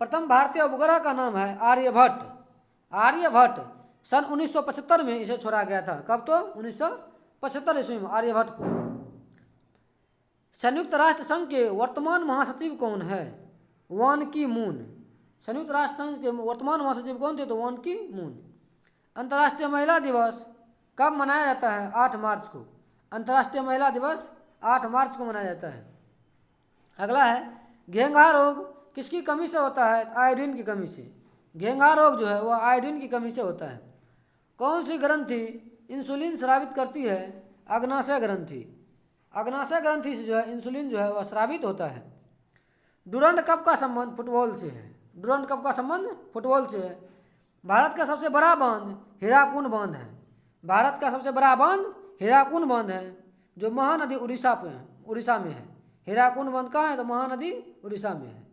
प्रथम भारतीय उपग्रह का नाम है आर्यभट्ट। आर्यभट्ट सन 1975 में इसे छोड़ा गया था। कब? तो 1975 ईस्वी में आर्यभट्ट को। संयुक्त राष्ट्र संघ के वर्तमान महासचिव कौन है? वान की मून। संयुक्त राष्ट्र संघ के वर्तमान महासचिव कौन थे? तो वान की मून। अंतर्राष्ट्रीय महिला दिवस कब मनाया जाता है? 8 मार्च को। अंतर्राष्ट्रीय महिला दिवस 8 मार्च को मनाया जाता है। अगला है घेंघा रोग किसकी कमी से होता है? आयोडीन की कमी से। घेंघा रोग जो है वह आयोडीन की कमी से होता है। कौन सी ग्रंथि इंसुलिन स्रावित करती है? अग्नाशय ग्रंथि। अग्नाशय ग्रंथि से जो है इंसुलिन जो है वह स्रावित होता है। डुरंड कप का संबंध फुटबॉल से है। डुरंड कप का संबंध फुटबॉल से है। भारत का सबसे बड़ा बांध हीराकुंड बांध है। भारत का सबसे बड़ा बांध हीराकुंड बांध है जो महानदी उड़ीसा में है। हीराकुंड बांध कहाँ है? तो महानदी उड़ीसा में है।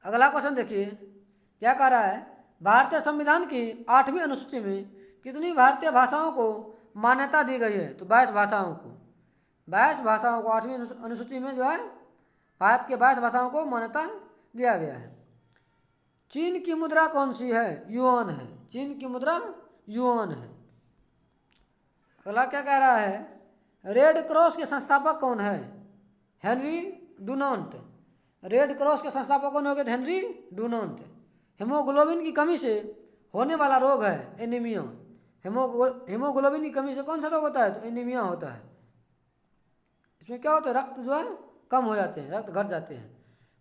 अगला क्वेश्चन देखिए क्या कह रहा है भारतीय संविधान की 8वीं अनुसूची में कितनी भारतीय भाषाओं को मान्यता दी गई है? तो 22 भाषाओं को। 22 भाषाओं को 8वीं अनुसूची में जो है भारत के 22 भाषाओं को मान्यता दिया गया है। चीन की मुद्रा कौन सी है? युआन है। चीन की मुद्रा युआन है। अगला क्या कह रहा है रेड क्रॉस के संस्थापक कौन है? Henry Dunant. रेड क्रॉस के संस्थापक कौन हो गए? Henry Dunant. हेमोग्लोबिन की कमी से होने वाला रोग है एनीमिया। हेमोग्लोबिन की कमी से कौन सा रोग होता है? तो एनीमिया होता है। इसमें क्या होता है? रक्त जो है कम हो जाते हैं, रक्त घट जाते हैं।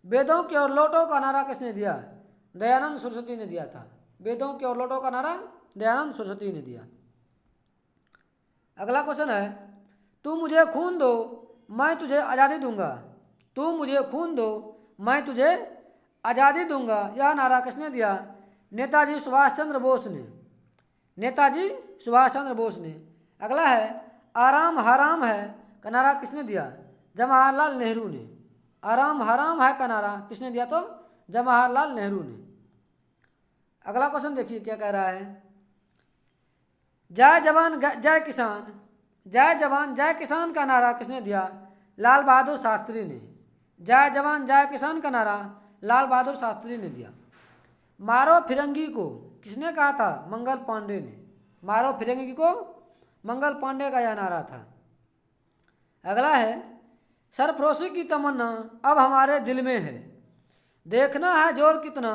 वेदों की और लौटों का नारा किसने दिया? दयानंद सरस्वती ने दिया था। वेदों की और लौटों का नारा दयानंद सरस्वती ने दिया। अगला क्वेश्चन है तू मुझे खून दो मैं तुझे आज़ादी दूंगा। तू मुझे खून दो मैं तुझे आज़ादी दूंगा यह नारा किसने दिया? नेताजी सुभाष चंद्र बोस ने। नेताजी सुभाष चंद्र बोस ने। अगला है आराम हराम है का नारा किसने दिया? जवाहरलाल नेहरू ने। आराम हराम है का नारा किसने दिया? तो जवाहरलाल नेहरू ने। अगला क्वेश्चन देखिए क्या कह रहा है जय जवान जय किसान। जय जवान जय किसान का नारा किसने दिया? लाल बहादुर शास्त्री ने। जय जवान जय किसान का नारा लाल बहादुर शास्त्री ने दिया। मारो फिरंगी को किसने कहा था? मंगल पांडे ने। मारो फिरंगी को मंगल पांडे का यह नारा था। अगला है सरफरोशी की तमन्ना अब हमारे दिल में है। देखना है जोर कितना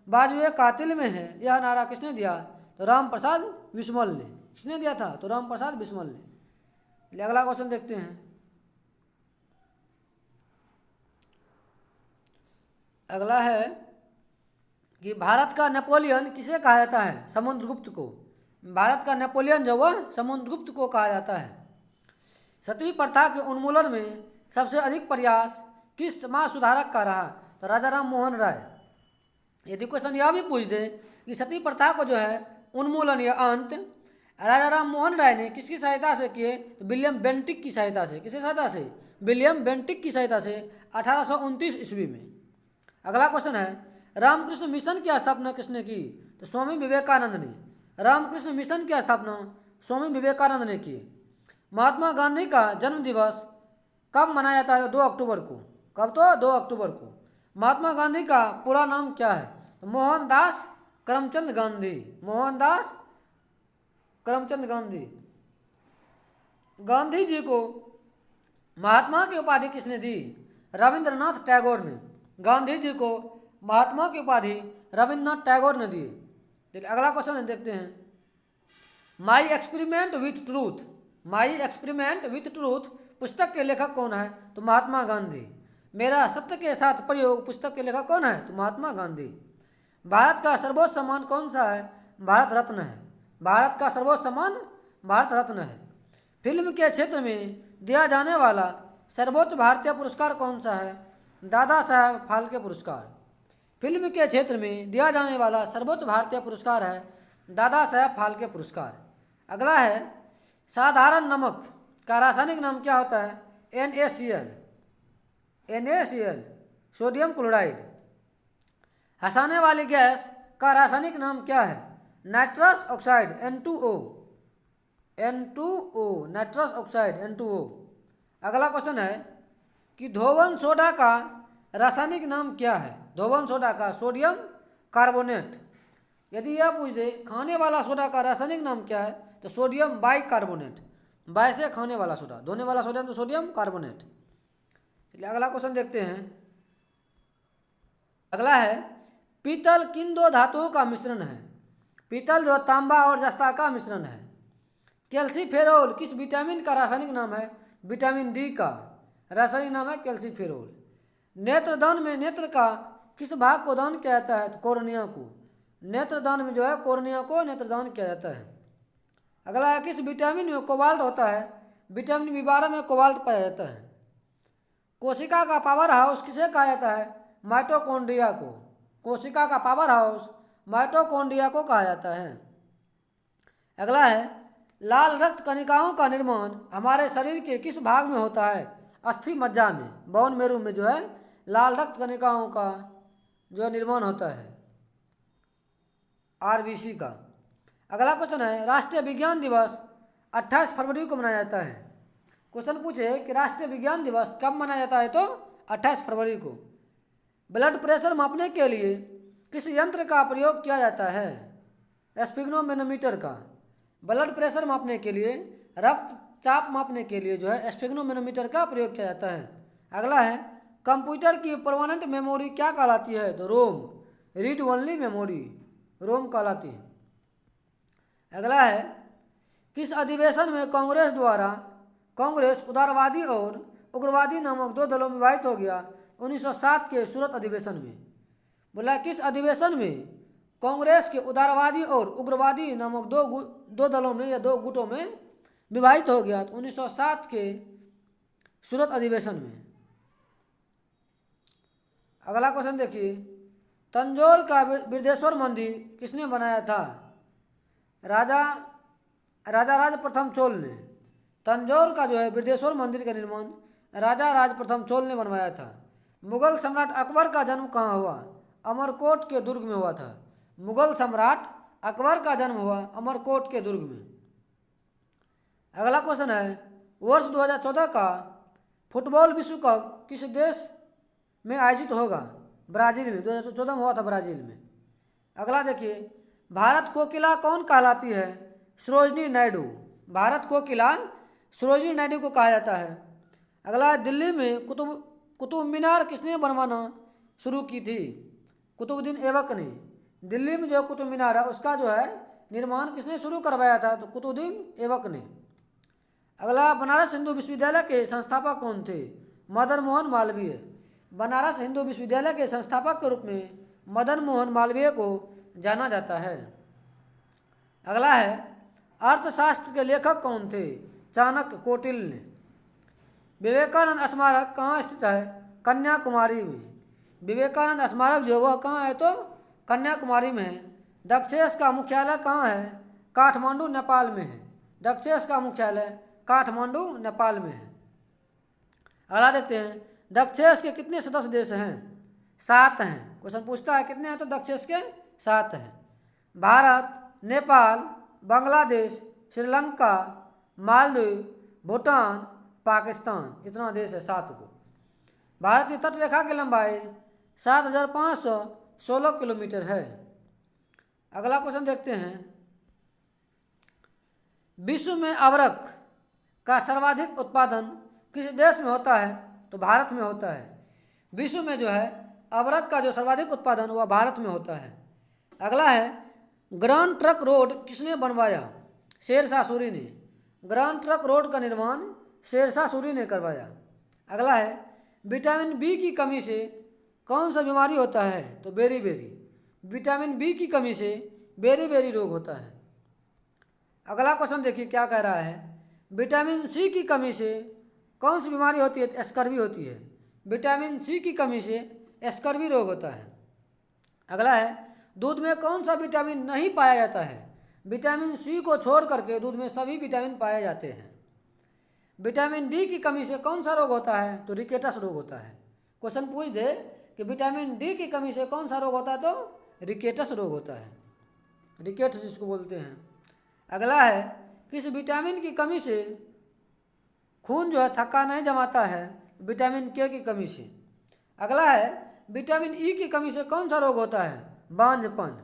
बाजुए कातिल में है यह नारा किसने दिया? तो राम प्रसाद बिस्मल ने। किसने दिया था? तो राम प्रसाद बिस्मल ने। अगला क्वेश्चन देखते हैं। अगला है कि भारत का नेपोलियन किसे कहा जाता है? समुद्रगुप्त को। भारत का नेपोलियन जो वह समुद्रगुप्त को कहा जाता है। सती प्रथा के उन्मूलन में सबसे अधिक प्रयास किस समाज सुधारक का रहा? तो राजा राम मोहन राय। यदि क्वेश्चन यह भी पूछ दे कि सती प्रथा को जो है उन्मूलन या अंत राजा राम मोहन राय ने किसकी सहायता से किए, तो विलियम बेंटिक की सहायता से। किसकी सहायता से? विलियम बेंटिक की सहायता से 1829 ईस्वी में। अगला क्वेश्चन है रामकृष्ण मिशन की स्थापना किसने की, तो स्वामी विवेकानंद ने। रामकृष्ण मिशन की स्थापना स्वामी विवेकानंद ने की। महात्मा गांधी का जन्म दिवस कब मनाया जाता है? 2 अक्टूबर को। कब? तो 2 अक्टूबर को। महात्मा गांधी का पूरा नाम क्या है? तो मोहनदास करमचंद गांधी। मोहनदास करमचंद गांधी। गांधी जी को महात्मा की उपाधि किसने दी? रविंद्रनाथ टैगोर ने। गांधी जी को महात्मा की उपाधि रविंद्रनाथ टैगोर ने दी। देखिए अगला क्वेश्चन देखते हैं। My experiment with truth. My experiment with truth पुस्तक के लेखक कौन है? तो महात्मा गांधी। मेरा सत्य के साथ प्रयोग पुस्तक के लेखक कौन है? तो महात्मा गांधी। भारत का सर्वोच्च सम्मान कौन सा है? भारत रत्न है। भारत का सर्वोच्च सम्मान भारत रत्न है। फिल्म के क्षेत्र में दिया जाने वाला सर्वोच्च भारतीय पुरस्कार कौन सा है? दादा साहब फाल्के पुरस्कार। फिल्म के क्षेत्र में दिया जाने वाला सर्वोच्च भारतीय पुरस्कार है दादा साहब फाल्के पुरस्कार। अगला है साधारण नमक का रासायनिक नाम क्या होता है? NaCl। NaCl sodium chloride. हंसाने वाली गैस का रासायनिक नाम क्या है? Nitrous oxide N2O। N2O nitrous oxide N2O। अगला क्वेश्चन है कि धोवन सोडा का रासायनिक नाम क्या है? धोवन सोडा का सोडियम कार्बोनेट। यदि यह पूछ दे खाने वाला सोडा का रासायनिक नाम क्या है? तो सोडियम बाइकार्बोनेट। बाय से खाने वाला सोडा, धोने वाला सोडियम तो सोडियम कार्बोनेट। चलिए अगला क्वेश्चन देखते हैं। अगला है पीतल किन 2 धातुओं का मिश्रण है? पीतल जो तांबा और जस्ता का मिश्रण है। कैल्सीफेरोल किस विटामिन का रासायनिक नाम है? विटामिन डी का रासायनिक नाम है कैल्सीफेरोल। नेत्रदान में नेत्र का किस भाग को दान किया जाता है? तो कॉर्निया को। नेत्रदान में जो है कॉर्निया को नेत्रदान किया जाता है। अगला है किस विटामिन में कोबाल्ट होता है? विटामिन B12 में कोबाल्ट पाया जाता है। कोशिका का पावर हाउस किसे कहा जाता है? माइटोकॉन्ड्रिया को। कोशिका का पावर हाउस माइटोकॉन्ड्रिया को कहा जाता है। अगला है लाल रक्त कणिकाओं का निर्माण हमारे शरीर के किस भाग में होता है? अस्थि मज्जा में, बोन मैरो में जो है लाल रक्त कणिकाओं का जो निर्माण होता है, RBC का। अगला क्वेश्चन है राष्ट्रीय विज्ञान दिवस 28 फरवरी को मनाया जाता है। क्वेश्चन पूछे कि राष्ट्रीय विज्ञान दिवस कब मनाया जाता है? तो 28 फरवरी को। ब्लड प्रेशर मापने के लिए किस यंत्र का प्रयोग किया जाता है? स्फिग्नोमेनोमीटर का। ब्लड प्रेशर मापने के लिए, रक्तचाप मापने के लिए जो है स्फिग्नोमेनोमीटर का प्रयोग किया जाता है। अगला है कंप्यूटर की परमानेंट मेमोरी क्या कहलाती है? तो रोम। रीड ओनली मेमोरी रोम कहलाती है। अगला है किस अधिवेशन में कांग्रेस उदारवादी और उग्रवादी नामक 2 दलों में विभाजित हो गया? 1907 के सूरत अधिवेशन में। बोला किस अधिवेशन में कांग्रेस के उदारवादी और उग्रवादी नामक दो दलों में या 2 गुटों में विभाजित हो गया? तो 1907 के सूरत अधिवेशन में। अगला क्वेश्चन देखिए तंजौर का बिरदेश्वर मंदिर किसने बनाया था? राजा राज प्रथम चोल ने। तंजौर का जो है बिरदेश्वर मंदिर का निर्माण राजा राज प्रथम चोल ने बनवाया था। मुगल सम्राट अकबर का जन्म कहाँ हुआ? अमरकोट के दुर्ग में हुआ था। मुगल सम्राट अकबर का जन्म हुआ अमरकोट के दुर्ग में। अगला क्वेश्चन है वर्ष 2014 का फुटबॉल विश्व कप किस देश में आयोजित होगा? ब्राज़ील में। 2014 में हुआ था ब्राज़ील में। अगला देखिए भारत कोकिला कौन कहलाती है? सरोजिनी नायडू। भारत कोकिला सरोजिनी नायडू को कहा जाता है। अगला दिल्ली में कुतुब मीनार किसने बनवाना शुरू की थी? कुतुबुद्दीन ऐबक ने। दिल्ली में जो कुतुब मीनार है उसका जो है निर्माण किसने शुरू करवाया था? तो कुतुबुद्दीन ऐबक ने। अगला बनारस हिंदू विश्वविद्यालय के संस्थापक कौन थे? मदन मोहन मालवीय। बनारस हिंदू विश्वविद्यालय के संस्थापक के रूप में मदन मोहन मालवीय को जाना जाता है। अगला है अर्थशास्त्र के लेखक कौन थे? चाणक्य, कौटिल्य ने। विवेकानंद स्मारक कहाँ स्थित है? कन्याकुमारी में। विवेकानंद स्मारक जो वह कहाँ है? तो कन्याकुमारी में है। दक्षेस का मुख्यालय कहाँ है? काठमांडू नेपाल में है। दक्षेस का मुख्यालय काठमांडू नेपाल में है। अगला देखते हैं, दक्षेस के कितने सदस्य देश हैं? 7 हैं। क्वेश्चन पूछता है कितने हैं, तो दक्षेस के 7 हैं। भारत, नेपाल, बांग्लादेश, श्रीलंका, मालदीव, भूटान, पाकिस्तान, इतना देश है 7 को। भारत की तटरेखा की लंबाई 7,516 किलोमीटर है। अगला क्वेश्चन देखते हैं, विश्व में अबरक का सर्वाधिक उत्पादन किस देश में होता है? तो भारत में होता है। विश्व में जो है अबरक का जो सर्वाधिक उत्पादन वह भारत में होता है। अगला है, ग्रांड ट्रंक रोड किसने बनवाया? शेरशाह सूरी ने। ग्रांड ट्रंक रोड का निर्माण शेरशाह सूरी ने करवाया। अगला है, विटामिन बी की कमी से कौन सा बीमारी होता है? तो बेरी। विटामिन बी की कमी से बेरी रोग होता है। अगला क्वेश्चन देखिए क्या कह रहा है, विटामिन सी की कमी से कौन सी बीमारी होती है? स्कर्वी होती है। विटामिन सी की कमी से स्कर्वी रोग होता है। अगला है, दूध में कौन सा विटामिन नहीं पाया जाता है? विटामिन सी को छोड़ करके दूध में सभी विटामिन पाए जाते हैं। विटामिन डी की कमी से कौन सा रोग होता है? तो रिकेटस रोग होता है। क्वेश्चन पूछ दे कि विटामिन डी की कमी से कौन सा रोग होता है, तो रिकेटस रोग होता है। रिकेट्स जिसको बोलते हैं। अगला है, किस विटामिन की कमी से खून जो है थक्का नहीं जमाता है? विटामिन के की कमी से। अगला है, विटामिन ई की कमी से कौन सा रोग होता है? बांझपन,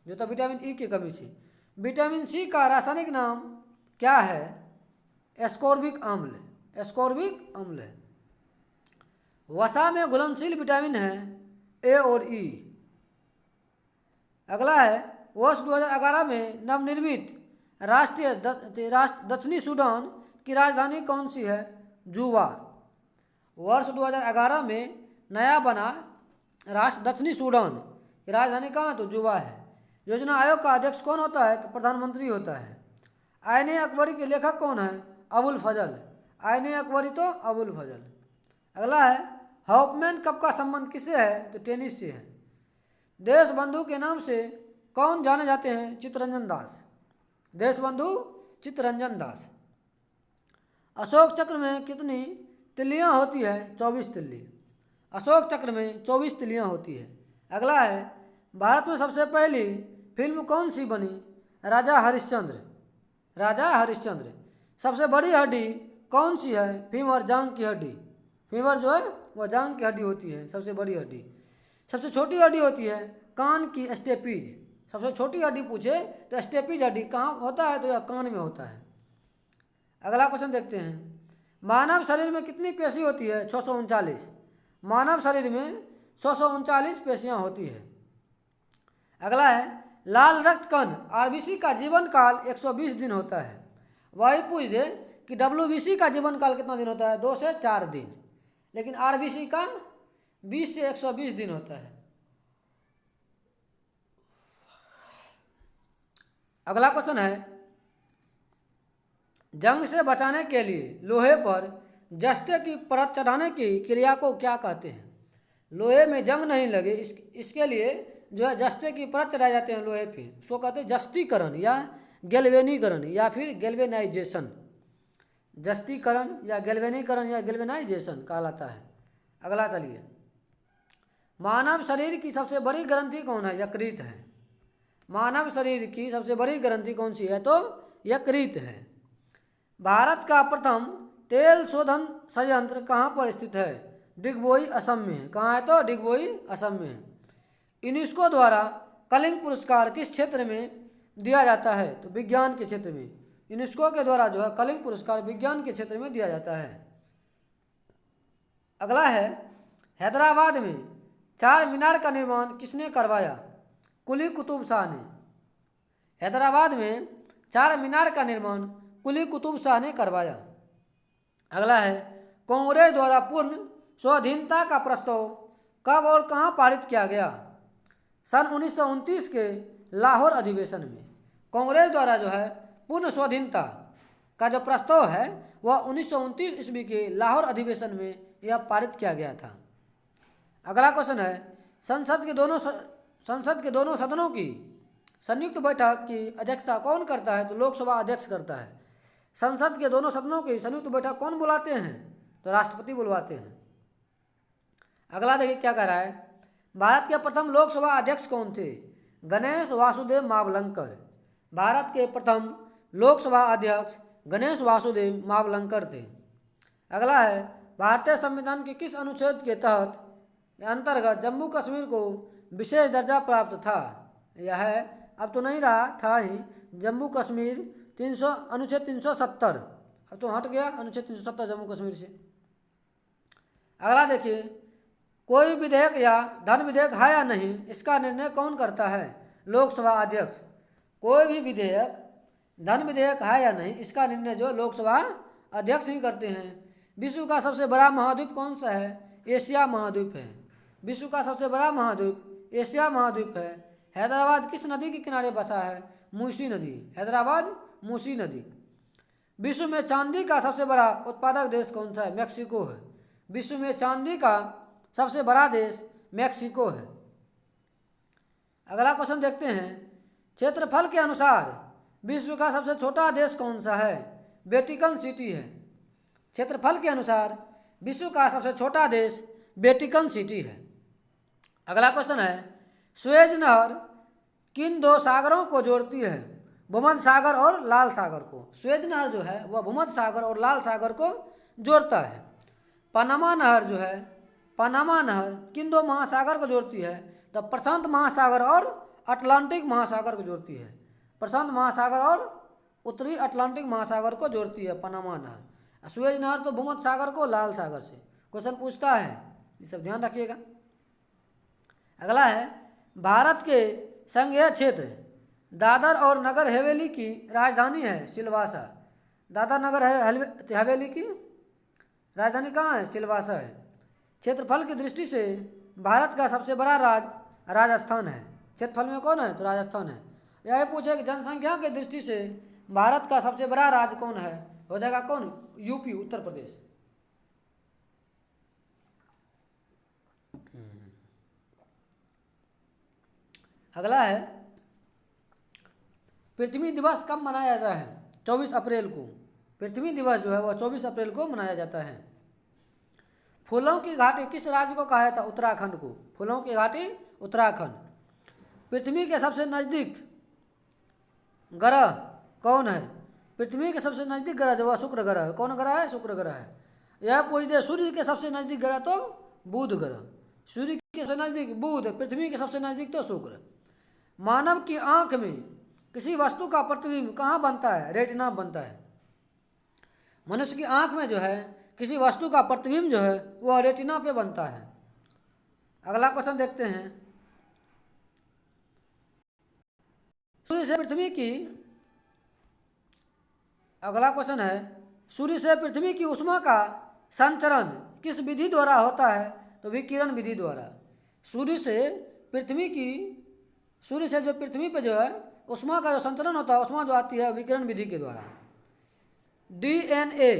जो तो विटामिन ई की कमी से। विटामिन सी का रासायनिक नाम क्या है? एस्कॉर्बिक अम्ल। एस्कॉर्बिक अम्ल है। वसा में घुलनशील विटामिन है ए और ई। अगला है, वर्ष 2011 में नवनिर्मित राष्ट्रीय दक्षिणी सूडान की राजधानी कौन सी है? जुबा। वर्ष 2011 में नया बना राष्ट्र दक्षिणी सूडान की राजधानी कहाँ? तो जुबा है। योजना आयोग का अध्यक्ष कौन होता है? तो प्रधानमंत्री होता है। आईने अकबरी के लेखक कौन है? अबुल फजल। आईने अकबरी तो अबुल फजल। अगला है, हॉफमैन कप का संबंध किससे है? तो टेनिस से है। देश बंधु के नाम से कौन जाने जाते हैं? चित्तरंजन दास। देश बंधु चित्तरंजन दास। अशोक चक्र में कितनी तिल्लियाँ होती है? 24 तिल्ली। अशोक चक्र में 24 तिल्लियाँ होती है। अगला है, भारत में सबसे पहली फिल्म कौन सी बनी? राजा हरिश्चंद्र। राजा हरिश्चंद्र। सबसे बड़ी हड्डी कौन सी है? फीमर, जांग की हड्डी। फीमर जो है वह जांग की हड्डी होती है, सबसे बड़ी हड्डी। सबसे छोटी हड्डी होती है कान की स्टेपीज। सबसे छोटी हड्डी पूछे तो स्टेपीज हड्डी कहाँ होता है? तो यह कान में होता है। अगला क्वेश्चन देखते हैं, मानव शरीर में कितनी पेशी होती है? 639। मानव शरीर में 639 पेशियाँ होती है। अगला है, लाल रक्त कण आरबीसी का जीवन काल 120 दिन होता है। वही पूछ दे कि डब्ल्यूबीसी का जीवन काल कितना दिन होता है? 2 से 4 दिन। लेकिन आरबीसी का 20 से 120 दिन होता है। अगला क्वेश्चन है, जंग से बचाने के लिए लोहे पर जस्ते की परत चढ़ाने की क्रिया को क्या कहते हैं? लोहे में जंग नहीं लगे इसके लिए जो है जस्ते की परत चढ़ाए जाते हैं लोहे पे, उसको कहते हैं जस्तीकरण या गैल्वेनीकरण या फिर गैल्वेनाइजेशन। जस्तीकरण या गैल्वेनीकरण या गैल्वेनाइजेशन कहलाता है। अगला चलिए, मानव शरीर की सबसे बड़ी ग्रंथि कौन है? यकृत है। मानव शरीर की सबसे बड़ी ग्रंथि कौन सी है? तो यकृत है। भारत का प्रथम तेल शोधन संयंत्र कहाँ पर स्थित है? डिगबोई, असम में है। कहाँ है? तो डिगबोई, असम में है। यूनेस्को द्वारा कलिंग पुरस्कार किस क्षेत्र में दिया जाता है? तो विज्ञान के क्षेत्र में। यूनेस्को के द्वारा जो है कलिंग पुरस्कार विज्ञान के क्षेत्र में दिया जाता है। अगला है, हैदराबाद में 4 मीनार का निर्माण किसने करवाया? कुली कुतुब शाह ने। हैदराबाद में 4 मीनार का निर्माण कुली कुतुब शाह ने करवाया। अगला है, कांग्रेस द्वारा पूर्ण स्वाधीनता का प्रस्ताव कब और कहाँ पारित किया गया? सन 1929 के लाहौर अधिवेशन में। कांग्रेस द्वारा जो है पूर्ण स्वाधीनता का जो प्रस्ताव है वह 1929 ईस्वी के लाहौर अधिवेशन में यह पारित किया गया था। अगला क्वेश्चन है, संसद के दोनों संसद के दोनों सदनों की संयुक्त बैठक की अध्यक्षता कौन करता है? तो लोकसभा अध्यक्ष करता है। संसद के दोनों सदनों की संयुक्त बैठक कौन बुलाते हैं? तो राष्ट्रपति बुलवाते हैं। अगला देखिए क्या कह रहा है, भारत के प्रथम लोकसभा अध्यक्ष कौन थे? गणेश वासुदेव मावलंकर। भारत के प्रथम लोकसभा अध्यक्ष गणेश वासुदेव मावलंकर थे। अगला है, भारतीय संविधान के किस अनुच्छेद के तहत अंतर्गत जम्मू कश्मीर को विशेष दर्जा प्राप्त था? यह है, अब तो नहीं रहा, था ही, जम्मू कश्मीर 300 अनुच्छेद 370, अब तो हट गया अनुच्छेद 370 जम्मू कश्मीर से। अगला देखिए, कोई विधेयक या धन विधेयक है या नहीं, इसका निर्णय कौन करता है? लोकसभा अध्यक्ष। कोई भी विधेयक, धन विधेयक है या नहीं, इसका निर्णय जो लोकसभा अध्यक्ष ही करते हैं। विश्व का सबसे बड़ा महाद्वीप कौन सा है? एशिया महाद्वीप है। विश्व का सबसे बड़ा महाद्वीप एशिया महाद्वीप है। हैदराबाद किस नदी के किनारे बसा है? मूसी नदी। हैदराबाद मूसी नदी। विश्व में चांदी का सबसे बड़ा उत्पादक देश कौन सा है? मैक्सिको है। विश्व में चांदी का सबसे बड़ा देश मैक्सिको है। अगला क्वेश्चन देखते हैं, क्षेत्रफल के अनुसार विश्व का सबसे छोटा देश कौन सा है? वेटिकन सिटी है। क्षेत्रफल के अनुसार विश्व का सबसे छोटा देश वेटिकन सिटी है। अगला क्वेश्चन है, सुएज नहर किन दो सागरों को जोड़ती है? भूमध्य सागर और लाल सागर को। सुएज नहर जो है वह भूमध्य सागर और लाल सागर को जोड़ता है। पनामा नहर जो है, पनामा नहर किन दो महासागर को जोड़ती है? तो प्रशांत महासागर और अटलांटिक महासागर को जोड़ती है। प्रशांत महासागर और उत्तरी अटलांटिक महासागर को जोड़ती है पनामा नहर। सुएज नहर तो भूमध्य सागर को लाल सागर से क्वेश्चन पूछता है, ये सब ध्यान रखिएगा। अगला है, भारत के संघीय क्षेत्र दादर और नगर हवेली की राजधानी है सिलवासा। दादर नगर हवेली की राजधानी कहाँ है? सिलवासा है। क्षेत्रफल की दृष्टि से भारत का सबसे बड़ा राज्य राजस्थान है। क्षेत्रफल में कौन है? तो राजस्थान है। यह पूछे कि जनसंख्या की दृष्टि से भारत का सबसे बड़ा राज्य कौन है? हो जाएगा कौन? यूपी, उत्तर प्रदेश। अगला है, पृथ्वी दिवस कब मनाया जाता है? 24 अप्रैल को। पृथ्वी दिवस जो है वह 24 अप्रैल को मनाया जाता है। फूलों की घाटी किस राज्य को कहा जाता है? उत्तराखंड को। फूलों की घाटी उत्तराखंड। पृथ्वी के सबसे नज़दीक ग्रह कौन है? पृथ्वी के सबसे नज़दीक ग्रह जो वह शुक्र ग्रह है। कौन ग्रह है? शुक्र ग्रह है। यह पूछ दे, सूर्य के सबसे नज़दीक ग्रह तो बुध ग्रह। सूर्य के सबसे नज़दीक बुध, पृथ्वी के सबसे नज़दीक तो शुक्र। मानव की आंख में किसी वस्तु का प्रतिबिंब कहाँ बनता है? रेटिना बनता है। मनुष्य की आंख में जो है किसी वस्तु का प्रतिबिंब जो है वह रेटिना पे बनता है। अगला क्वेश्चन देखते हैं, सूर्य से पृथ्वी की, अगला क्वेश्चन है, सूर्य से पृथ्वी की ऊष्मा का संचरण किस विधि द्वारा होता है? तो विकिरण विधि द्वारा। सूर्य से जो पृथ्वी पे जो है ऊष्मा का जो संचरण होता है, ऊष्मा जो आती है विकिरण विधि के द्वारा। डीएनए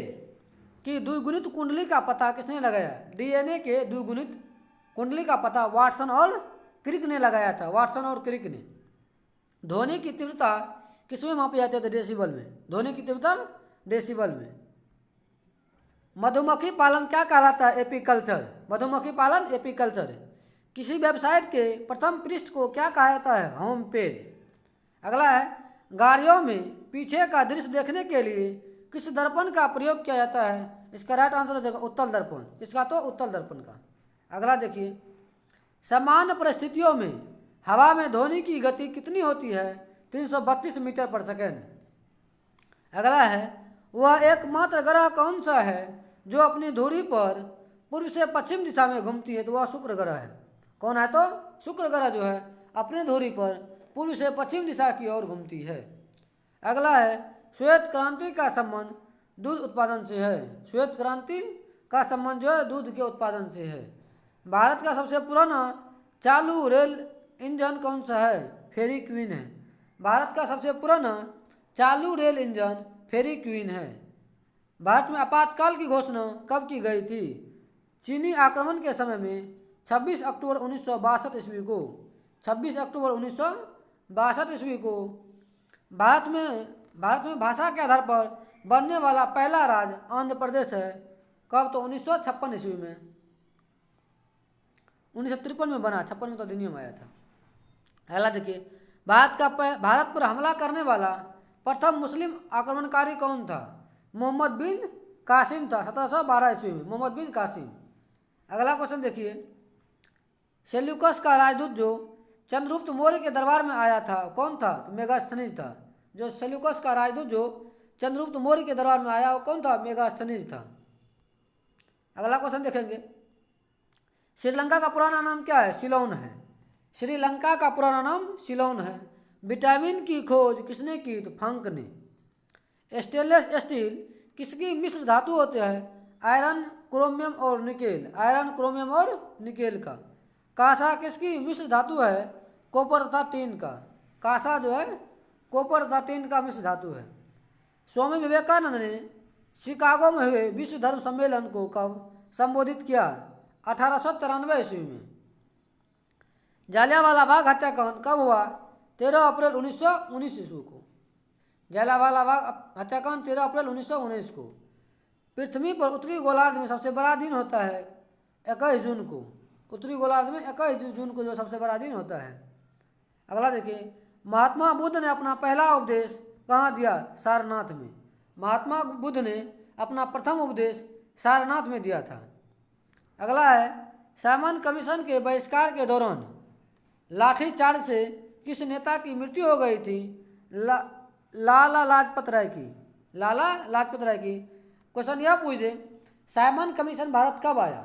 की द्विगुणित कुंडली का पता किसने लगाया? डीएनए के द्विगुणित कुंडली का पता वाटसन और क्रिक ने लगाया था। वाटसन और क्रिक ने। ध्वनि की तीव्रता किसमें मापी जाती है? तो डेसिबल में। ध्वनि की तीव्रता डेसिबल में। मधुमक्खी पालन क्या कहलाता है? एपीकल्चर। मधुमक्खी पालन एपीकल्चर है। किसी वेबसाइट के प्रथम पृष्ठ को क्या कहा जाता है? Home page. अगला है, गाड़ियों में पीछे का दृश्य देखने के लिए किस दर्पण का प्रयोग किया जाता है? इसका राइट आंसर हो जाएगा उत्तल दर्पण। इसका तो उत्तल दर्पण का। अगला देखिए, सामान्य परिस्थितियों में हवा में ध्वनि की गति कितनी होती है? 332 मीटर पर सेकेंड। अगला है, वह एकमात्र ग्रह कौन सा है जो अपनी धुरी पर पूर्व से पश्चिम दिशा में घूमती है? तो वह शुक्र ग्रह है। कौन है? तो शुक्र ग्रह जो है अपने धुरी पर पूर्व से पश्चिम दिशा की ओर घूमती है। अगला है, श्वेत क्रांति का संबंध दूध उत्पादन से है। श्वेत क्रांति का संबंध जो है दूध के उत्पादन से है। भारत का सबसे पुराना चालू रेल इंजन कौन सा है? फेरी क्वीन है। भारत का सबसे पुराना चालू रेल इंजन फेरी क्वीन है। भारत में आपातकाल की घोषणा कब की गई थी? चीनी आक्रमण के समय में 26 अक्टूबर 1962 ईस्वी को 26 अक्टूबर 1962 ईस्वी को भारत में भाषा के आधार पर बनने वाला पहला राज्य आंध्र प्रदेश है। कब? तो 1956 ईस्वी में। 1953 में बना, 56 में तो अधिनियम आया था। अगला देखिए, भारत पर हमला करने वाला प्रथम मुस्लिम आक्रमणकारी कौन था? मोहम्मद बिन कासिम था, 1712 ईस्वी में मोहम्मद बिन कासिम। अगला क्वेश्चन देखिए, सेल्यूकस का राजदूत जो चंद्रगुप्त मौर्य के दरबार में आया था कौन था? तो मेगास्थनीज था। जो सेल्यूकस का राजदूत जो चंद्रगुप्त मौर्य के दरबार में आया वो कौन था? मेगास्थनीज था। अगला क्वेश्चन देखेंगे, श्रीलंका का पुराना नाम क्या है? सिलोन है। श्रीलंका का पुराना नाम सिलोन है। विटामिन की खोज किसने की? तो फंक ने। स्टेनलेस स्टील किसकी मिश्र धातु होते हैं? आयरन, क्रोमियम और निकेल। आयरन, क्रोमियम और निकेल का। कांसा किसकी मिश्र धातु है? कॉपर तथा टीन का। कांसा जो है कॉपर तथा टीन का मिश्र धातु है। स्वामी विवेकानंद ने शिकागो में हुए विश्व धर्म सम्मेलन को कब संबोधित किया? 1893 ईस्वी में। जालियांवाला बाग हत्याकांड कब हुआ? 13 अप्रैल 1919 ईस्वी को। जालियांवाला बाग हत्याकांड 13 अप्रैल 1919 को। पृथ्वी पर उत्तरी गोलार्ध में सबसे बड़ा दिन होता है 21 जून को। उत्तरी गोलार्ध में 21 जून को जो सबसे बड़ा दिन होता है। अगला देखिए, महात्मा बुद्ध ने अपना पहला उपदेश कहाँ दिया? सारनाथ में। महात्मा बुद्ध ने अपना प्रथम उपदेश सारनाथ में दिया था। अगला है, साइमन कमीशन के बहिष्कार के दौरान लाठीचार्ज से किस नेता की मृत्यु हो गई थी? लाला लाजपत राय की। लाला लाजपत राय की। क्वेश्चन यह पूछ दे, साइमन कमीशन भारत कब आया?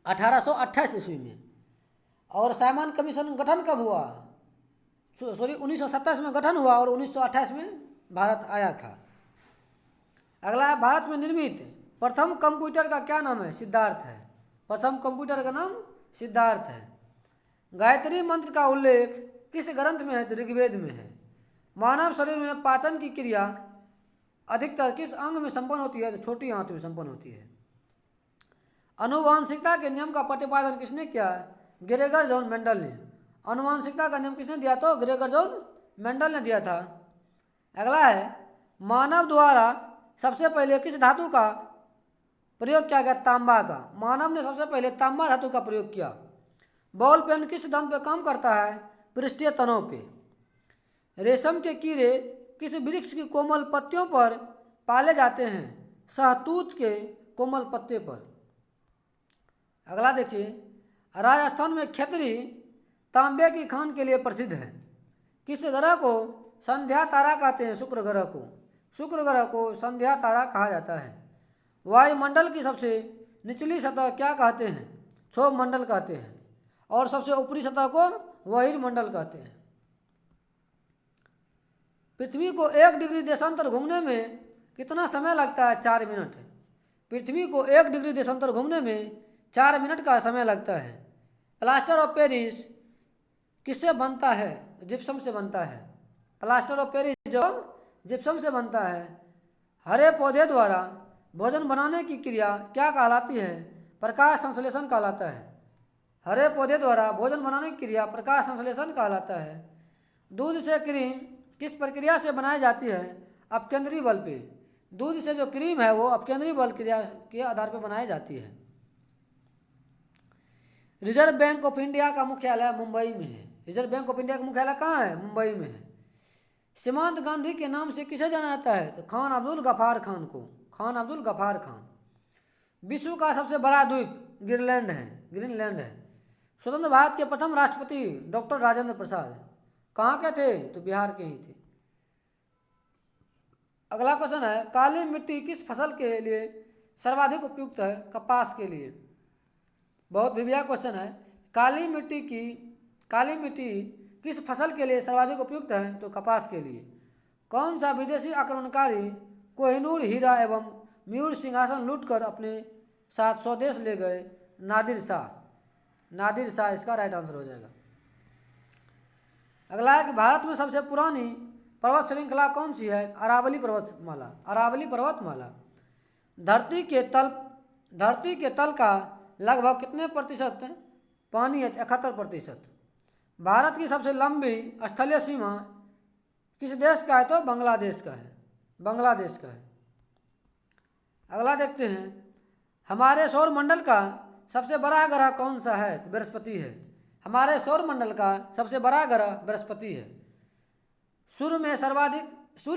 1828 ईस्वी में। और साइमन कमीशन गठन कब हुआ? 1927 में गठन हुआ और 1928 में भारत आया था। अगला है, भारत में निर्मित प्रथम कंप्यूटर का क्या नाम है? सिद्धार्थ है। प्रथम कंप्यूटर का नाम सिद्धार्थ है। गायत्री मंत्र का उल्लेख किस ग्रंथ में है? तो ऋग्वेद में है। मानव शरीर में पाचन की क्रिया अधिकतर किस अंग में संपन्न होती है? तो छोटी आंत में संपन्न होती है। अनुवांशिकता के नियम का प्रतिपादन किसने किया? ग्रेगर जॉन मेंडल ने। अनुवांशिकता का नियम किसने दिया? तो ग्रेगर जॉन मेंडल ने दिया था। अगला है, मानव द्वारा सबसे पहले किस धातु का प्रयोग किया गया? तांबा का। मानव ने सबसे पहले तांबा धातु का प्रयोग किया। बॉल पेन किस सिद्धांत पे काम करता है? पृष्ठीय तनाव पे। रेशम के कीड़े किस वृक्ष की कोमल पत्तियों पर पाले जाते हैं? सहतूत के कोमल पत्ते पर। अगला देखिए, राजस्थान में खेतरी तांबे की खान के लिए प्रसिद्ध है। किस ग्रह को संध्या तारा कहते हैं? शुक्र ग्रह को। शुक्र ग्रह को संध्या तारा कहा जाता है। वायुमंडल की सबसे निचली सतह क्या कहते हैं? क्षोभ मंडल कहते हैं। और सबसे ऊपरी सतह को बहिर्मंडल कहते हैं। पृथ्वी को 1 डिग्री देशांतर घूमने में कितना समय लगता है? 4 मिनट। पृथ्वी को 1 डिग्री देशांतर घूमने में 4 मिनट का समय लगता है। प्लास्टर ऑफ पेरिस किससे बनता है? जिप्सम से बनता है। प्लास्टर ऑफ पेरिस जो जिप्सम से बनता है। हरे पौधे द्वारा भोजन बनाने की क्रिया क्या कहलाती है? प्रकाश संश्लेषण कहलाता है। हरे पौधे द्वारा भोजन बनाने की क्रिया प्रकाश संश्लेषण कहलाता है। दूध से क्रीम किस प्रक्रिया से बनाई जाती है? अपकेंद्रीय बल पे। दूध से जो क्रीम है वो अपकेंद्रीय बल क्रिया के आधार पर बनाई जाती है। रिजर्व बैंक ऑफ इंडिया का मुख्यालय मुंबई में है। रिजर्व बैंक ऑफ इंडिया का मुख्यालय कहाँ है? मुंबई में है। सीमांत गांधी के नाम से किसे जाना जाता है? तो खान अब्दुल गफार खान को। खान अब्दुल गफार खान। विश्व का सबसे बड़ा द्वीप ग्रीनलैंड है। स्वतंत्र भारत के प्रथम राष्ट्रपति डॉक्टर राजेंद्र प्रसाद कहाँ के थे? तो बिहार के ही थे। अगला क्वेश्चन है, काली मिट्टी किस फसल के लिए सर्वाधिक उपयुक्त है? कपास के लिए। बहुत बढ़िया क्वेश्चन है। काली मिट्टी किस फसल के लिए सर्वाधिक उपयुक्त है? तो कपास के लिए। कौन सा विदेशी आक्रमणकारी कोहिनूर हीरा एवं मयूर सिंहासन लूटकर अपने साथ स्वदेश ले गए? नादिर शाह इसका राइट आंसर हो जाएगा। अगला है कि भारत में सबसे पुरानी पर्वत श्रृंखला कौन सी है? अरावली पर्वतमाला। धरती के तल का लगभग कितने प्रतिशत पानी है? 71%। भारत की सबसे लंबी स्थलीय सीमा किस देश का है? तो बांग्लादेश का है, बांग्लादेश का है। अगला देखते हैं, हमारे सौर मंडल का सबसे बड़ा ग्रह कौन सा है? तो बृहस्पति है। हमारे सौर मंडल का सबसे बड़ा ग्रह बृहस्पति है। सूर्य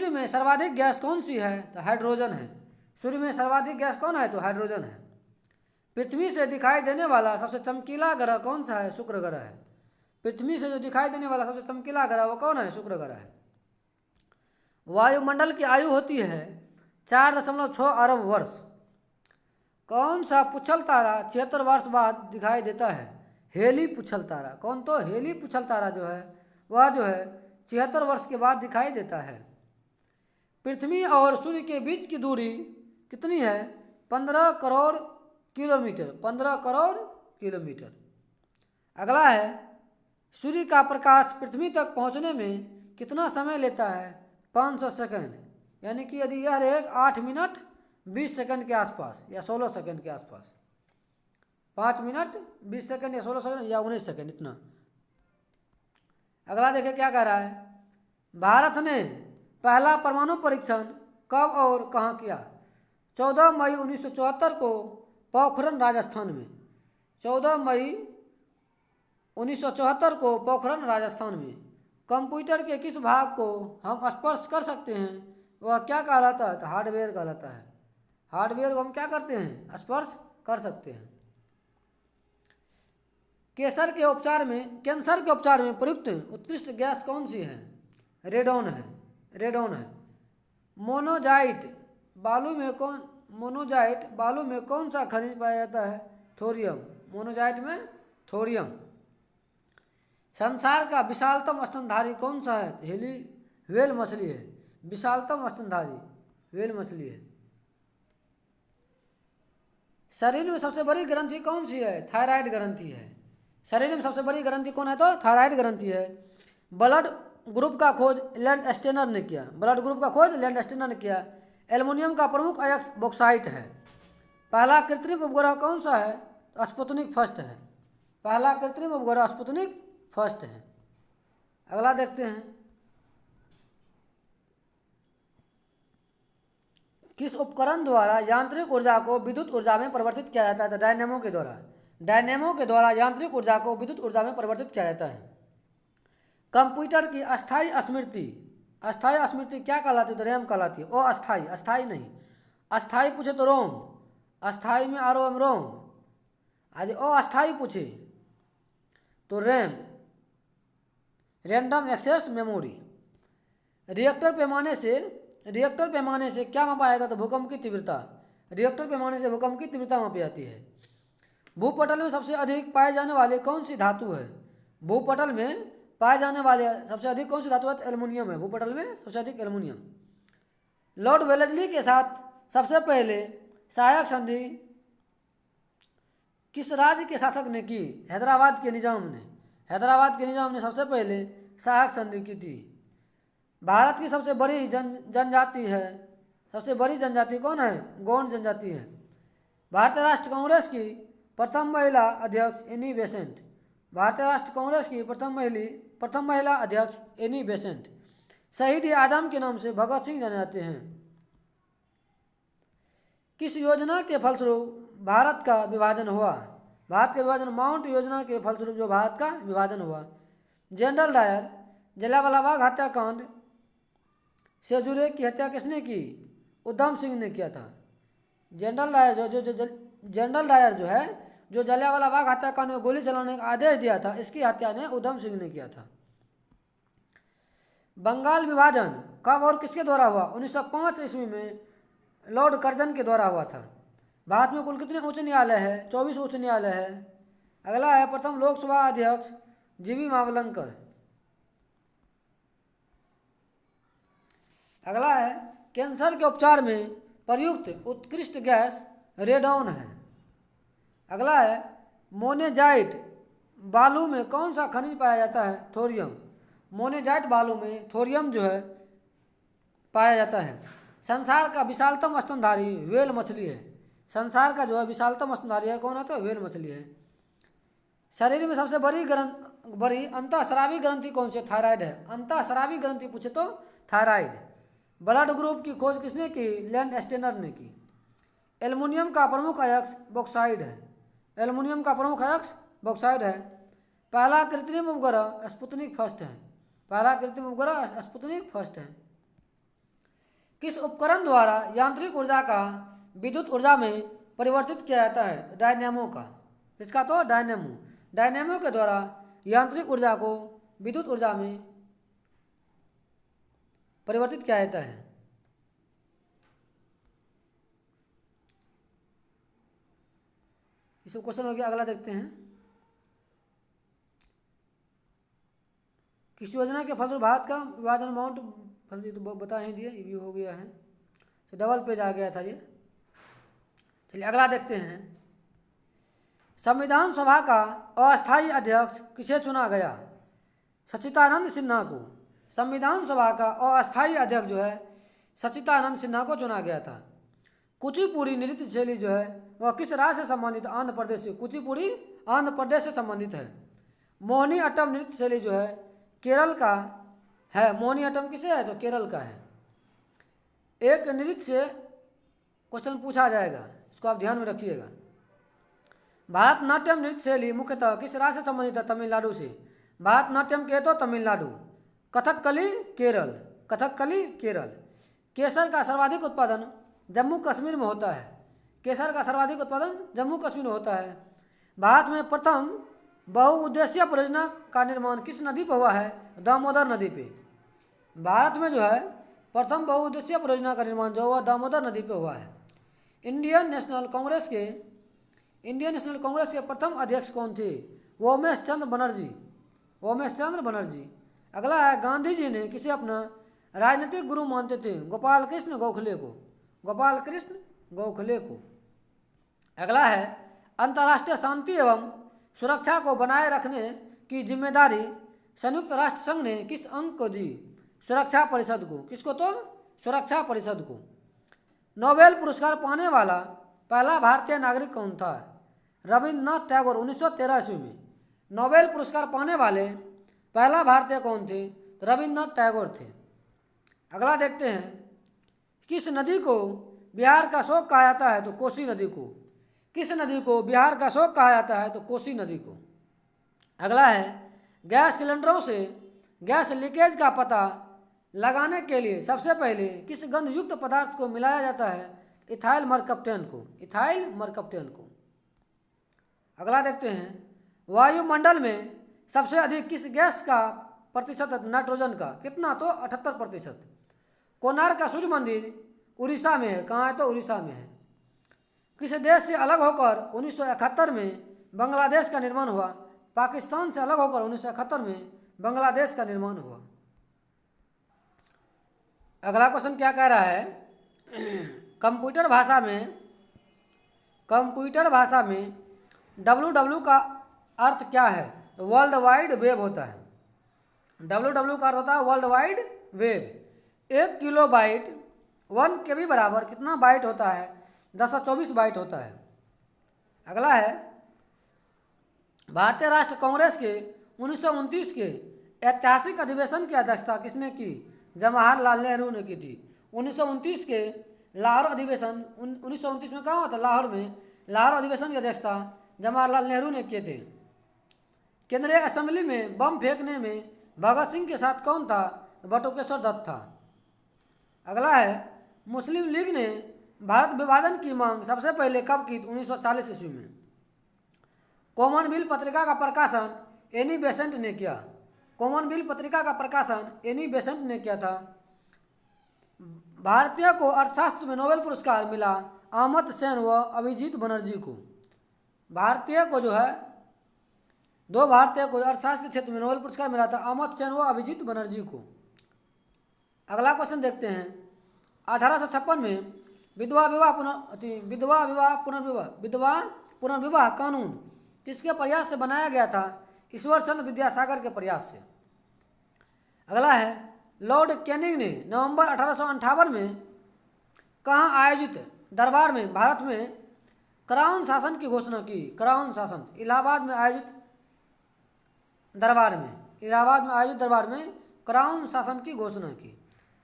में सर्वाधिक गैस कौन सी है? तो हाइड्रोजन है। सूर्य में सर्वाधिक गैस कौन है? तो हाइड्रोजन है। पृथ्वी से दिखाई देने वाला सबसे चमकीला ग्रह कौन सा है? शुक्र ग्रह है। पृथ्वी से जो दिखाई देने वाला सबसे चमकीला ग्रह वो कौन है? शुक्र ग्रह है। वायुमंडल की आयु होती है 4.6 अरब वर्ष। कौन सा पुच्छल तारा 76 वर्ष बाद दिखाई देता है? हेली पुच्छल तारा। कौन? तो हेली पुच्छल तारा जो है वह जो है 76 वर्ष के बाद दिखाई देता है। पृथ्वी और सूर्य के बीच की दूरी कितनी है? 15 करोड़ किलोमीटर। 15 करोड़ किलोमीटर। अगला है, सूर्य का प्रकाश पृथ्वी तक पहुंचने में कितना समय लेता है? 500 सेकंड। यानी कि यदि यह रहेगा 8 मिनट 20 सेकंड के आसपास या 16 सेकंड के आसपास। 5 मिनट 20 सेकंड या 16 सेकंड या 19 सेकंड इतना। अगला देखिए क्या कह रहा है, भारत ने पहला परमाणु परीक्षण कब और कहाँ किया? 14 मई 1974 को पोखरण राजस्थान में। 14 मई 1974 को पोखरण राजस्थान में। कंप्यूटर के किस भाग को हम स्पर्श कर सकते हैं? वह क्या कहलाता है? तो हार्डवेयर कहलाता है। हार्डवेयर को हम क्या करते हैं? स्पर्श कर सकते हैं। कैंसर के उपचार में प्रयुक्त उत्कृष्ट गैस कौन सी है? रेडॉन है। रेडॉन है। मोनोजाइट बालू में कौन सा खनिज पाया जाता है? थोरियम। मोनोजाइट में थोरियम। संसार का विशालतम स्तनधारी कौन सा है? व्हेल मछली है। विशालतम स्तनधारी व्हेल मछली है। शरीर में सबसे बड़ी ग्रंथि कौन सी है? थायराइड ग्रंथि है। शरीर में सबसे बड़ी ग्रंथि कौन है? तो थायराइड ग्रंथि है। ब्लड ग्रुप का खोज लैंडस्टेनर ने किया। ब्लड ग्रुप का खोज लैंडस्टेनर ने किया। एल्युमिनियम का प्रमुख अयस्क बॉक्साइट है। पहला कृत्रिम उपग्रह कौन सा है? तो स्पुतनिक फर्स्ट है। पहला कृत्रिम उपग्रह स्पुतनिक फर्स्ट है। अगला देखते हैं, किस उपकरण द्वारा यांत्रिक ऊर्जा को विद्युत ऊर्जा में परिवर्तित किया जाता है? तो डायनेमो के द्वारा। डायनेमो के द्वारा यांत्रिक ऊर्जा को विद्युत ऊर्जा में परिवर्तित किया जाता है। कंप्यूटर की अस्थायी स्मृति क्या कहलाती है? तो रैम कहलाती है। अस्थायी नहीं। अस्थायी पूछे तो रोम। अस्थायी में ROM रोम। आज अस्थायी पूछे तो RAM, random access memory. Richter पैमाने से क्या मापा जाता है? तो भूकंप की तीव्रता। रिएक्टर पैमाने से भूकंप की तीव्रता मापी जाती है। भूपटल में सबसे अधिक पाए जाने वाले कौन सी धातु है? भूपटल में पाए जाने वाले सबसे अधिक कौन सी धातु है? एल्युमिनियम है। भूपटल में सबसे अधिक एल्युमिनियम। लॉर्ड वेलेस्ली के साथ सबसे पहले सहायक संधि किस राज्य के शासक ने की? हैदराबाद के निजाम ने सबसे पहले सहायक संधि की थी। भारत की सबसे बड़ी जनजाति कौन है? गौंड जनजाति है। भारतीय राष्ट्र कांग्रेस की प्रथम महिला अध्यक्ष एनी बेसेंट। भारतीय राष्ट्र कांग्रेस की प्रथम महिला अध्यक्ष एनी बेसेंट। शहीद आजम के नाम से भगत सिंह जाने जाते हैं। किस योजना के फलस्वरूप भारत का विभाजन हुआ? माउंट योजना के फलस्वरूप जो भारत का विभाजन हुआ। जनरल डायर जलियांवाला बाग हत्याकांड से जुड़े की हत्या किसने की? उधम सिंह ने किया था। जनरल डायर जो जलियांवाला बाग हत्याकांड में गोली चलाने का आदेश दिया था, इसकी हत्या ने उधम सिंह ने किया था। बंगाल विभाजन कब और किसके द्वारा हुआ? 1905 ईस्वी में लॉर्ड कर्जन के द्वारा हुआ था। भारत में कुल कितने उच्च न्यायालय है? 24 उच्च न्यायालय है। अगला है, प्रथम लोकसभा अध्यक्ष जीवी मावलंकर। अगला है, कैंसर के उपचार में प्रयुक्त उत्कृष्ट गैस रेडॉन है। अगला है, मोनेजाइट बालू में कौन सा खनिज पाया जाता है? थोरियम। मोनेजाइट बालू में थोरियम जो है पाया जाता है। संसार का विशालतम स्तनधारी व्हेल मछली है। संसार का जो है विशालतम स्तनधारी है कौन है? तो व्हेल मछली है। शरीर में सबसे बड़ी बड़ी अंतःस्रावी ग्रंथि कौन सी? थायराइड है। अंतःस्रावी ग्रंथि पूछे तो थायराइड। ब्लड ग्रुप की खोज किसने की? लैंड स्टेनर ने की। एल्युमिनियम का प्रमुख अयस्क बॉक्साइड है। एल्युमिनियम का प्रमुख अयस्क बॉक्साइड है। पहला कृत्रिम उपग्रह स्पुतनिक फर्स्ट है। पहला कृत्रिम उपग्रह स्पुतनिक फर्स्ट है। किस उपकरण द्वारा यांत्रिक ऊर्जा का विद्युत ऊर्जा में परिवर्तित किया जाता है? डायनेमो का। इसका तो डायनेमो। डायनेमो के द्वारा यांत्रिक ऊर्जा को विद्युत ऊर्जा में परिवर्तित किया जाता है। इस क्वेश्चन हो गया। अगला देखते हैं। किस योजना के फलस्वरूप भारत का विभाजन अमाउंट फल तो बता ही दिए, ये भी हो गया है। तो डबल पेज आ गया था ये। चलिए अगला देखते हैं। संविधान सभा का अस्थायी अध्यक्ष किसे चुना गया? सच्चिदानंद सिन्हा को। संविधान सभा का अस्थायी अध्यक्ष जो है सच्चिदानंद सिन्हा को चुना गया था। कुचिपुड़ी नृत्य शैली जो है वह किस राज्य से संबंधित? आंध्र प्रदेश से। कुचिपुड़ी आंध्र प्रदेश से संबंधित है। मोहिनी अट्टम नृत्य शैली जो है केरल का है। मोहिनी अट्टम किसे है? तो केरल का है। एक नृत्य से क्वेश्चन पूछा जाएगा, इसको आप ध्यान में रखिएगा। भारतनाट्यम नृत्य शैली मुख्यतः किस राज्य से संबंधित है? तमिलनाडु से। भारतनाट्यम के तो तमिलनाडु। कथकली केरल। कथकली केरल। केसर का सर्वाधिक उत्पादन जम्मू कश्मीर में होता है। केसर का सर्वाधिक उत्पादन जम्मू कश्मीर में होता है। भारत में प्रथम बहुउद्देशीय परियोजना का निर्माण किस नदी पर हुआ है? दामोदर नदी पे। भारत में जो है प्रथम बहुउद्देशीय परियोजना का निर्माण जो हुआ दामोदर नदी पे हुआ है। इंडियन नेशनल कांग्रेस के प्रथम अध्यक्ष कौन थे? उमेश चंद्र बनर्जी। उमेश चंद्र बनर्जी। अगला है। गांधी जी ने किसे अपना राजनीतिक गुरु मानते थे? गोपाल कृष्ण गोखले को। गोपाल कृष्ण गोखले को। अगला है। अंतर्राष्ट्रीय शांति एवं सुरक्षा को बनाए रखने की जिम्मेदारी संयुक्त राष्ट्र संघ ने किस अंग को दी? सुरक्षा परिषद को। किसको? तो सुरक्षा परिषद को। नोबेल पुरस्कार पाने वाला पहला भारतीय नागरिक कौन था? रविन्द्रनाथ टैगोर। 1913 ईस्वी में नोबेल पुरस्कार पाने वाले पहला भारतीय कौन थे? रविन्द्रनाथ टैगोर थे। अगला देखते हैं। किस नदी को बिहार का शोक कहा जाता है? तो कोसी नदी को। किस नदी को बिहार का शोक कहा जाता है? तो कोसी नदी को। अगला है। गैस सिलेंडरों से गैस लीकेज का पता लगाने के लिए सबसे पहले किस गंधयुक्त पदार्थ को मिलाया जाता है? इथाइल मरकप्टेन को। इथाइल मरकप्टेन को। अगला देखते हैं। वायुमंडल में सबसे अधिक किस गैस का प्रतिशत? नाइट्रोजन का। कितना? तो 78%। कोणार्क का सूर्य मंदिर उड़ीसा में है। कहाँ है? तो उड़ीसा में है। किस देश से अलग होकर 1971 में बांग्लादेश का निर्माण हुआ? पाकिस्तान से अलग होकर 1971 में बांग्लादेश का निर्माण हुआ। अगला क्वेश्चन क्या कह रहा है? कंप्यूटर भाषा में WW का अर्थ क्या है? वर्ल्ड वाइड वेब होता है। WW का अर्थ होता है world wide web. 1 kilobyte 1 KB बराबर कितना बाइट होता है? 1024 बाइट होता है। अगला है। भारतीय राष्ट्रीय कांग्रेस के 1929 के ऐतिहासिक अधिवेशन की अध्यक्षता किसने की? जवाहरलाल नेहरू ने की थी। 1929 के लाहौर अधिवेशन 1929 में कहाँ हुआ था? लाहौर में। लाहौर अधिवेशन की अध्यक्षता जवाहरलाल नेहरू ने किए थे। केंद्रीय असेंबली में बम फेंकने में भगत सिंह के साथ कौन था? बटुकेश्वर दत्त था। अगला है। मुस्लिम लीग ने भारत विभाजन की मांग सबसे पहले कब की? 1940 ईस्वी में। कॉमनवेल्थ पत्रिका का प्रकाशन एनी बेसेंट ने किया। कॉमनवेल्थ पत्रिका का प्रकाशन एनी बेसेंट ने किया था। भारतीय को अर्थशास्त्र में नोबेल पुरस्कार मिला अहमद सेन व अभिजीत बनर्जी को। भारतीय को जो है 2 भारतीय को अर्थशास्त्र क्षेत्र में नोबेल पुरस्कार मिला था अहमद सेन व अभिजीत बनर्जी को। अगला क्वेश्चन देखते हैं। 1856 में विधवा पुनर्विवाह कानून किसके प्रयास से बनाया गया था? ईश्वर चंद्र विद्यासागर के प्रयास से। अगला है। लॉर्ड कैनिंग ने नवंबर 1858 में कहाँ आयोजित दरबार में भारत में क्राउन शासन की घोषणा की? क्राउन शासन इलाहाबाद में आयोजित दरबार में, इलाहाबाद में आयोजित दरबार में क्राउन शासन की घोषणा की।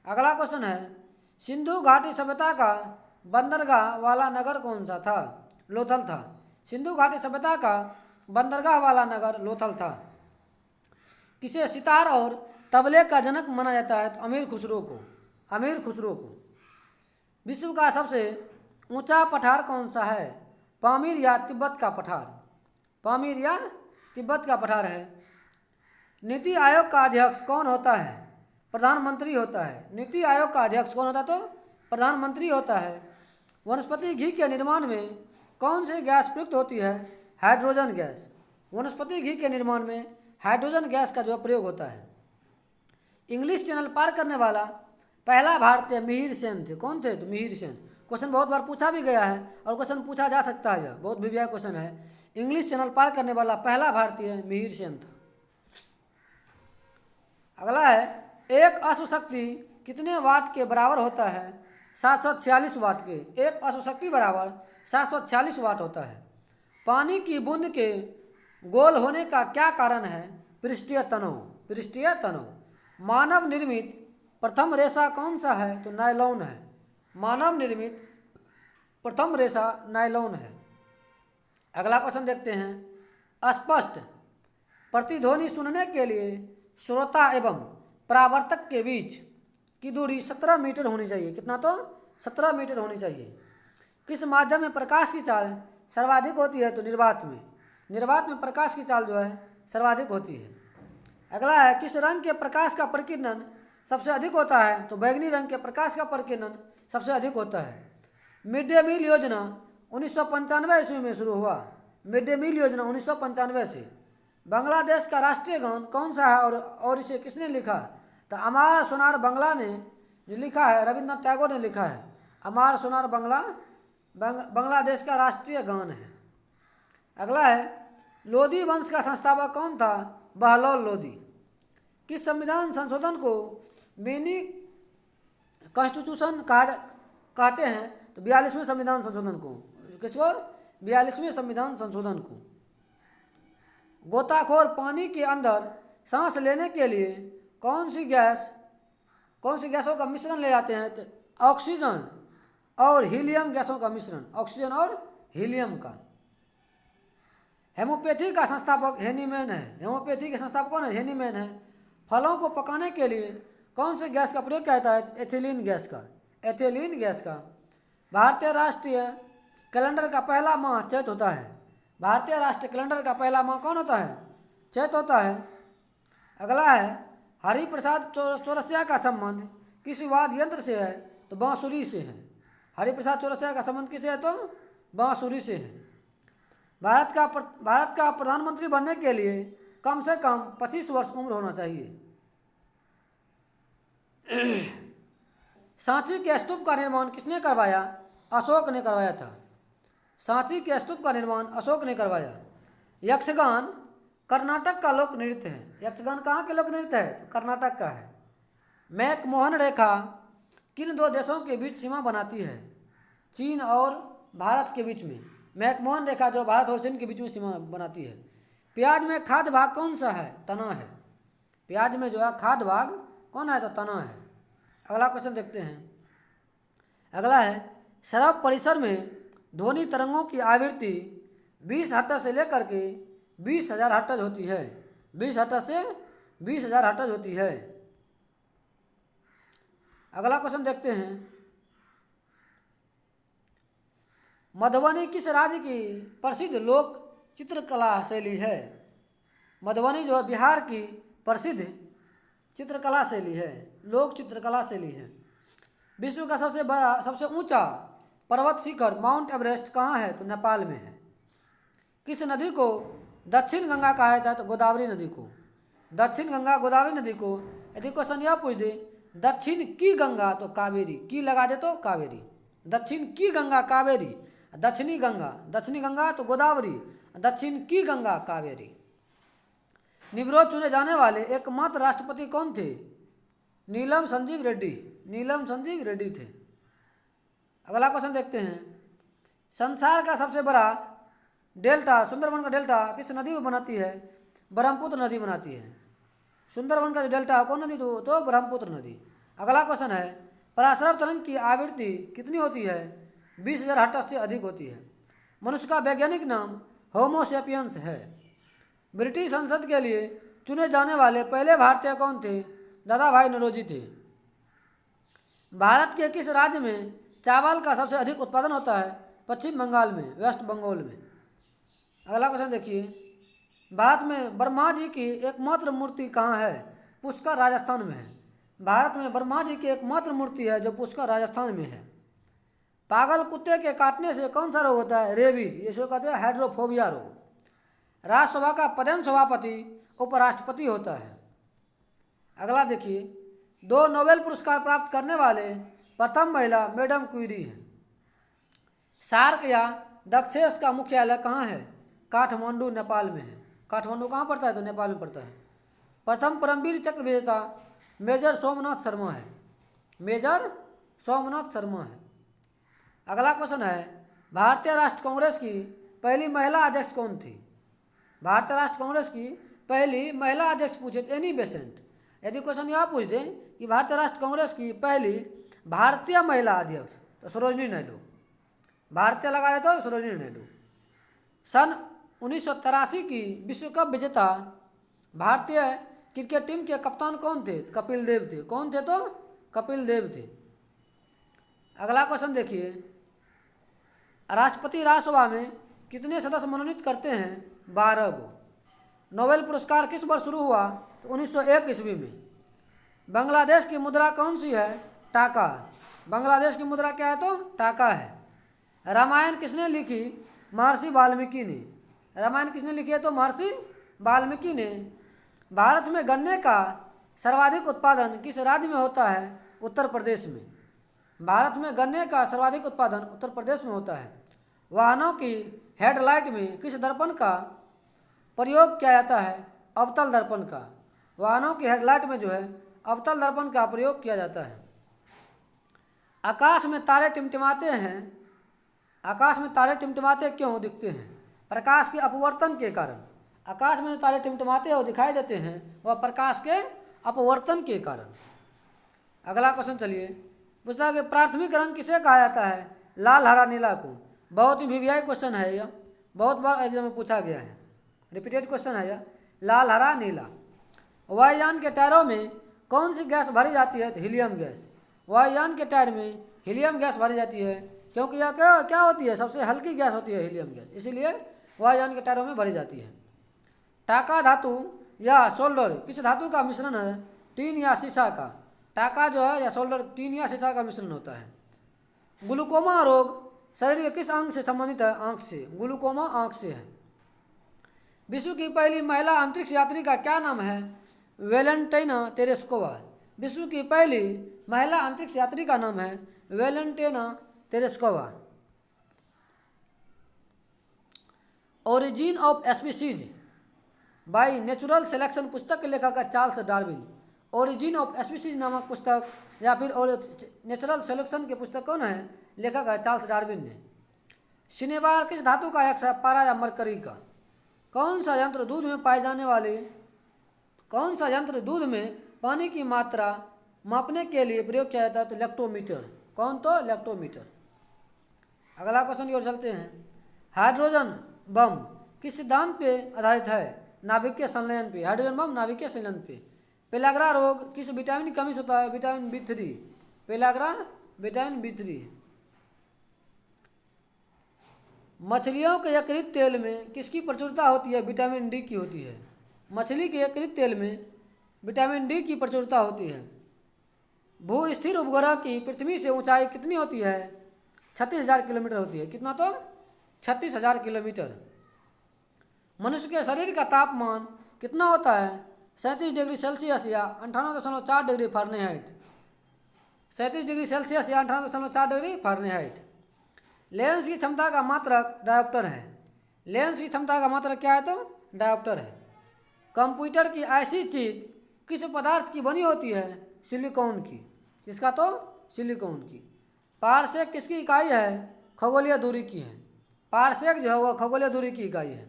अगला क्वेश्चन है, सिंधु घाटी सभ्यता का बंदरगाह वाला नगर कौन सा था? लोथल था। सिंधु घाटी सभ्यता का बंदरगाह वाला नगर लोथल था। किसे सितार और तबले का जनक माना जाता है? तो अमीर खुसरो को। अमीर खुसरो को। विश्व का सबसे ऊंचा पठार कौन सा है? पामीर या तिब्बत का पठार? पामीर या तिब्बत का पठार है। नीति आयोग का अध्यक्ष कौन होता है? प्रधानमंत्री होता है। नीति आयोग का अध्यक्ष कौन होता है? तो प्रधानमंत्री होता है। वनस्पति घी के निर्माण में कौन सी गैस प्रयुक्त होती है? Hydrogen gas. वनस्पति घी के निर्माण में हाइड्रोजन गैस का जो प्रयोग होता है। इंग्लिश चैनल पार करने वाला पहला भारतीय मिहिर सेन थे। कौन थे? तो मिहिर सेन। क्वेश्चन बहुत बार पूछा भी गया है और क्वेश्चन पूछा जा सकता है, बहुत विव्या क्वेश्चन है। इंग्लिश चैनल पार करने वाला पहला भारतीय मिहिर सेन था। अगला है, एक अश्वशक्ति कितने वाट के बराबर होता है? 746 वाट के। एक अश्वशक्ति बराबर 746 वाट होता है। पानी की बूंद के गोल होने का क्या कारण है? पृष्ठीय तनाव। पृष्ठीय तनाव। मानव निर्मित प्रथम रेशा कौन सा है? तो नायलॉन है। मानव निर्मित प्रथम रेशा नायलॉन है। अगला क्वेश्चन देखते हैं, स्पष्ट प्रतिध्वनि सुनने के लिए श्रोता एवं परावर्तक के बीच की दूरी 17 मीटर होनी चाहिए। कितना? तो 17 मीटर होनी चाहिए। किस माध्यम में प्रकाश की चाल सर्वाधिक होती है? तो निर्वात में। निर्वात में प्रकाश की चाल जो है सर्वाधिक होती है। अगला है, किस रंग के प्रकाश का प्रकीर्णन सबसे अधिक होता है? तो बैगनी रंग के प्रकाश का प्रकीर्णन सबसे अधिक होता है। मिड डे मील योजना 1995 ईस्वी में शुरू हुआ। मिड डे मील योजना 1995 से। बांग्लादेश का राष्ट्रीय गान कौन सा है और इसे किसने लिखा? तो अमार सोनार बांग्ला ने जो लिखा है, रविंद्रनाथ टैगोर ने लिखा है। अमार सोनार बांग्ला बांग्लादेश का राष्ट्रीय गान है। अगला है, लोधी वंश का संस्थापक कौन था? बहलोल लोधी। किस संविधान संशोधन को मिनी कॉन्स्टिट्यूशन कहते हैं? तो 42वें संविधान संशोधन को। किसको? 42वें संविधान संशोधन को। गोताखोर पानी के अंदर सांस लेने के लिए कौन सी गैसों का मिश्रण ले जाते हैं? तो ऑक्सीजन और हीलियम गैसों का मिश्रण। ऑक्सीजन और हीलियम का। हेमोपैथी का संस्थापक हेनीमैन है। हेमोपैथी के संस्थापक कौन है? हेनीमैन है। फलों को पकाने के लिए कौन से गैस का प्रयोग किया जाता है? एथिलीन गैस का। एथिलीन गैस का। भारतीय राष्ट्रीय कैलेंडर का पहला माह चैत होता है। भारतीय राष्ट्रीय कैलेंडर का पहला माह कौन होता है? चैत होता है। अगला है, हरिप्रसाद चौरसिया का संबंध किस वाद्य यंत्र से है? तो बांसुरी से है। हरिप्रसाद चौरसिया का संबंध किससे है? तो बांसुरी से है। भारत का प्रधानमंत्री बनने के लिए कम से कम 25 वर्ष उम्र होना चाहिए। सांची के स्तूप का निर्माण किसने करवाया? अशोक ने करवाया था। सांची के स्तूप का निर्माण अशोक ने करवाया। यक्षगान कर्नाटक का लोक नृत्य है। यक्षगान कहाँ के लोक नृत्य है? तो कर्नाटक का है। मैकमोहन रेखा किन दो देशों के बीच सीमा बनाती है? चीन और भारत के बीच में। मैकमोहन रेखा जो भारत और चीन के बीच में सीमा बनाती है। प्याज में खाद्य भाग कौन सा है? तना है। प्याज में जो है खाद्य भाग कौन है? तो तना है। अगला क्वेश्चन देखते हैं। अगला है, शराब परिसर में ध्वनि तरंगों की आवृत्ति 20 हर्ट्ज से लेकर के 20,000 हर्ट्ज होती है। 20 हर्ट्ज से 20,000 हर्ट्ज होती है। अगला क्वेश्चन देखते हैं। मधुबनी किस राज्य की प्रसिद्ध लोक चित्रकला शैली है? मधुबनी जो है बिहार की प्रसिद्ध चित्रकला शैली है, लोक चित्रकला शैली है। विश्व का सबसे ऊंचा पर्वत शिखर माउंट एवरेस्ट कहाँ है? तो नेपाल में है। किस नदी को दक्षिण गंगा कहा जाता है? तो गोदावरी नदी को। दक्षिण गंगा गोदावरी नदी को। यदि क्वेश्चन यह पूछ दे दक्षिण की गंगा तो कावेरी, की लगा दे तो कावेरी। दक्षिण की गंगा कावेरी, दक्षिणी गंगा तो गोदावरी, दक्षिण की गंगा कावेरी। निवृत्त चुने जाने वाले एकमात्र राष्ट्रपति कौन थे? नीलम संजीव रेड्डी। नीलम संजीव रेड्डी थे। अगला क्वेश्चन देखते हैं। संसार का सबसे बड़ा डेल्टा सुंदरबन का डेल्टा किस नदी में बनाती है? ब्रह्मपुत्र नदी बनाती है। सुंदरवन का जो डेल्टा है कौन नदी, तो ब्रह्मपुत्र नदी। अगला क्वेश्चन है, पराश्रव तरंग की आवृत्ति कितनी होती है? 20,000 हर्ट्ज से अधिक होती है। मनुष्य का वैज्ञानिक नाम होमोसेपियंस है। ब्रिटिश संसद के लिए चुने जाने वाले पहले भारतीय कौन थे? दादा भाई नौरोजी थे। भारत के किस राज्य में चावल का सबसे अधिक उत्पादन होता है? पश्चिम बंगाल में, वेस्ट बंगाल में। अगला क्वेश्चन देखिए, भारत में ब्रह्मा जी की एकमात्र मूर्ति कहाँ है? पुष्कर, राजस्थान में है। भारत में ब्रह्मा जी की एकमात्र मूर्ति है जो पुष्कर, राजस्थान में है। पागल कुत्ते के काटने से कौन सा रोग होता है? रेबीज, इसको कहते हैं हाइड्रोफोबिया रोग। राज्यसभा का प्रधान सभापति उपराष्ट्रपति होता है। अगला देखिए, 2 नोबेल पुरस्कार प्राप्त करने वाले प्रथम महिला मैडम क्यूरी हैं। सार्क या दक्षेस का मुख्यालय कहाँ है? काठमांडू, नेपाल में है। काठमांडू कहाँ पड़ता है? तो नेपाल में पड़ता है। प्रथम परमवीर चक्र विजेता मेजर सोमनाथ शर्मा है। मेजर सोमनाथ शर्मा है। अगला क्वेश्चन है, भारतीय राष्ट्र कांग्रेस की पहली महिला अध्यक्ष कौन थी? भारतीय राष्ट्र कांग्रेस की पहली महिला अध्यक्ष पूछे तो एनी बेसेंट। यदि क्वेश्चन यह पूछ दें कि भारतीय राष्ट्र कांग्रेस की पहली भारतीय महिला अध्यक्ष, तो सरोजिनी नायडू। भारतीय लगा रहे तो सरोजिनी नायडू। सन 1983 की विश्व कप विजेता भारतीय क्रिकेट टीम के कप्तान कौन थे? कपिल देव थे। कौन थे? तो कपिल देव थे। अगला क्वेश्चन देखिए, राष्ट्रपति राज्यसभा में कितने सदस्य मनोनीत करते हैं? 12 को। नोबेल पुरस्कार किस वर्ष शुरू हुआ? तो 1901 ईस्वी में। बांग्लादेश की मुद्रा कौन सी है? टाका। बांग्लादेश की मुद्रा क्या है? तो टाका है। रामायण किसने लिखी? महर्षि वाल्मीकि ने। रामायण किसने लिखी है? तो महर्षि वाल्मीकि ने। भारत में गन्ने का सर्वाधिक उत्पादन किस राज्य में होता है? उत्तर प्रदेश में। भारत में गन्ने का सर्वाधिक उत्पादन उत्तर प्रदेश में होता है। वाहनों की हेडलाइट में किस दर्पण का प्रयोग किया जाता है? अवतल दर्पण का। वाहनों की हेडलाइट में जो है अवतल दर्पण का प्रयोग किया जाता है। आकाश में तारे टिमटिमाते हैं। आकाश में तारे टिमटिमाते क्यों दिखते हैं? प्रकाश के अपवर्तन के कारण। आकाश में जो तारे टिमटिमाते और दिखाई देते हैं वह प्रकाश के अपवर्तन के कारण। अगला क्वेश्चन चलिए, पूछता है कि प्राथमिक रंग किसे कहा जाता है? लाल, हरा, नीला को। बहुत ही वीवीआई क्वेश्चन है यह, बहुत बार एग्जाम में पूछा गया है, रिपीटेड क्वेश्चन है यह। लाल, हरा, नीला। वायुयान के टायरों में कौन सी गैस भरी जाती है? तो हीलियम गैस। वायुयान के टायर में हीलियम गैस भरी जाती है क्योंकि यह क्या होती है? सबसे हल्की गैस होती है हीलियम गैस, इसीलिए वायुयान के टायरों में भरी जाती है। टाका धातु या सोल्डर किस धातु का मिश्रण है? टीन या शीशा का। टाका जो है या सोल्डर टीन या शीशा का मिश्रण होता है। ग्लूकोमा रोग शरीर के किस अंग से संबंधित है? आंख से। ग्लूकोमा आंख से है। विश्व की पहली महिला अंतरिक्ष यात्री का क्या नाम है? Valentina Tereshkova. विश्व की पहली महिला अंतरिक्ष यात्री का नाम है Valentina Tereshkova. Origin of species by natural selection पुस्तक के लेखक है Charles Darwin. Origin of species नामक पुस्तक या फिर नेचुरल सिलेक्शन के पुस्तक कौन है? लेखक है चार्ल्स डार्विन ने। सिनेबार किस धातु का अयस्क है? पारा या मरकरी का। कौन सा यंत्र दूध में पाए जाने वाले दूध में पानी की मात्रा मापने के लिए प्रयोग किया जाता है? तो लैक्टोमीटर। कौन? तो लैक्टोमीटर। अगला क्वेश्चन की ओर चलते हैं। हाइड्रोजन बम किस सिद्धांत पे आधारित है? नाभिकीय संलयन पे। हाइड्रोजन बम नाभिकीय संलयन पे। पेलाग्रा रोग किस विटामिन की कमी से होता है? Vitamin B3। Pellagra vitamin B3। मछलियों के यकृत तेल में किसकी प्रचुरता होती है? विटामिन D की होती है। मछली के यकृत तेल में विटामिन D की प्रचुरता होती है। भू स्थिर उपग्रह की पृथ्वी से ऊंचाई कितनी होती है? 36,000 किलोमीटर होती है। कितना? तो 36,000 किलोमीटर। मनुष्य के शरीर का तापमान कितना होता है? 37 डिग्री सेल्सियस या 98.4 डिग्री फ़ारेनहाइट। 37 डिग्री सेल्सियस या 98.4 डिग्री फ़ारेनहाइट। लेंस की क्षमता का मात्रक डायोप्टर है। लेंस की क्षमता का मात्रक क्या है? तो डायोप्टर है। कंप्यूटर की ऐसी चीज किस पदार्थ की बनी होती है? सिलिकॉन की। किसका? तो सिलिकॉन की। पारसेक किसकी इकाई है? खगोलीय दूरी की है। पारसेक जो है वह खगोलीय दूरी की इकाई है।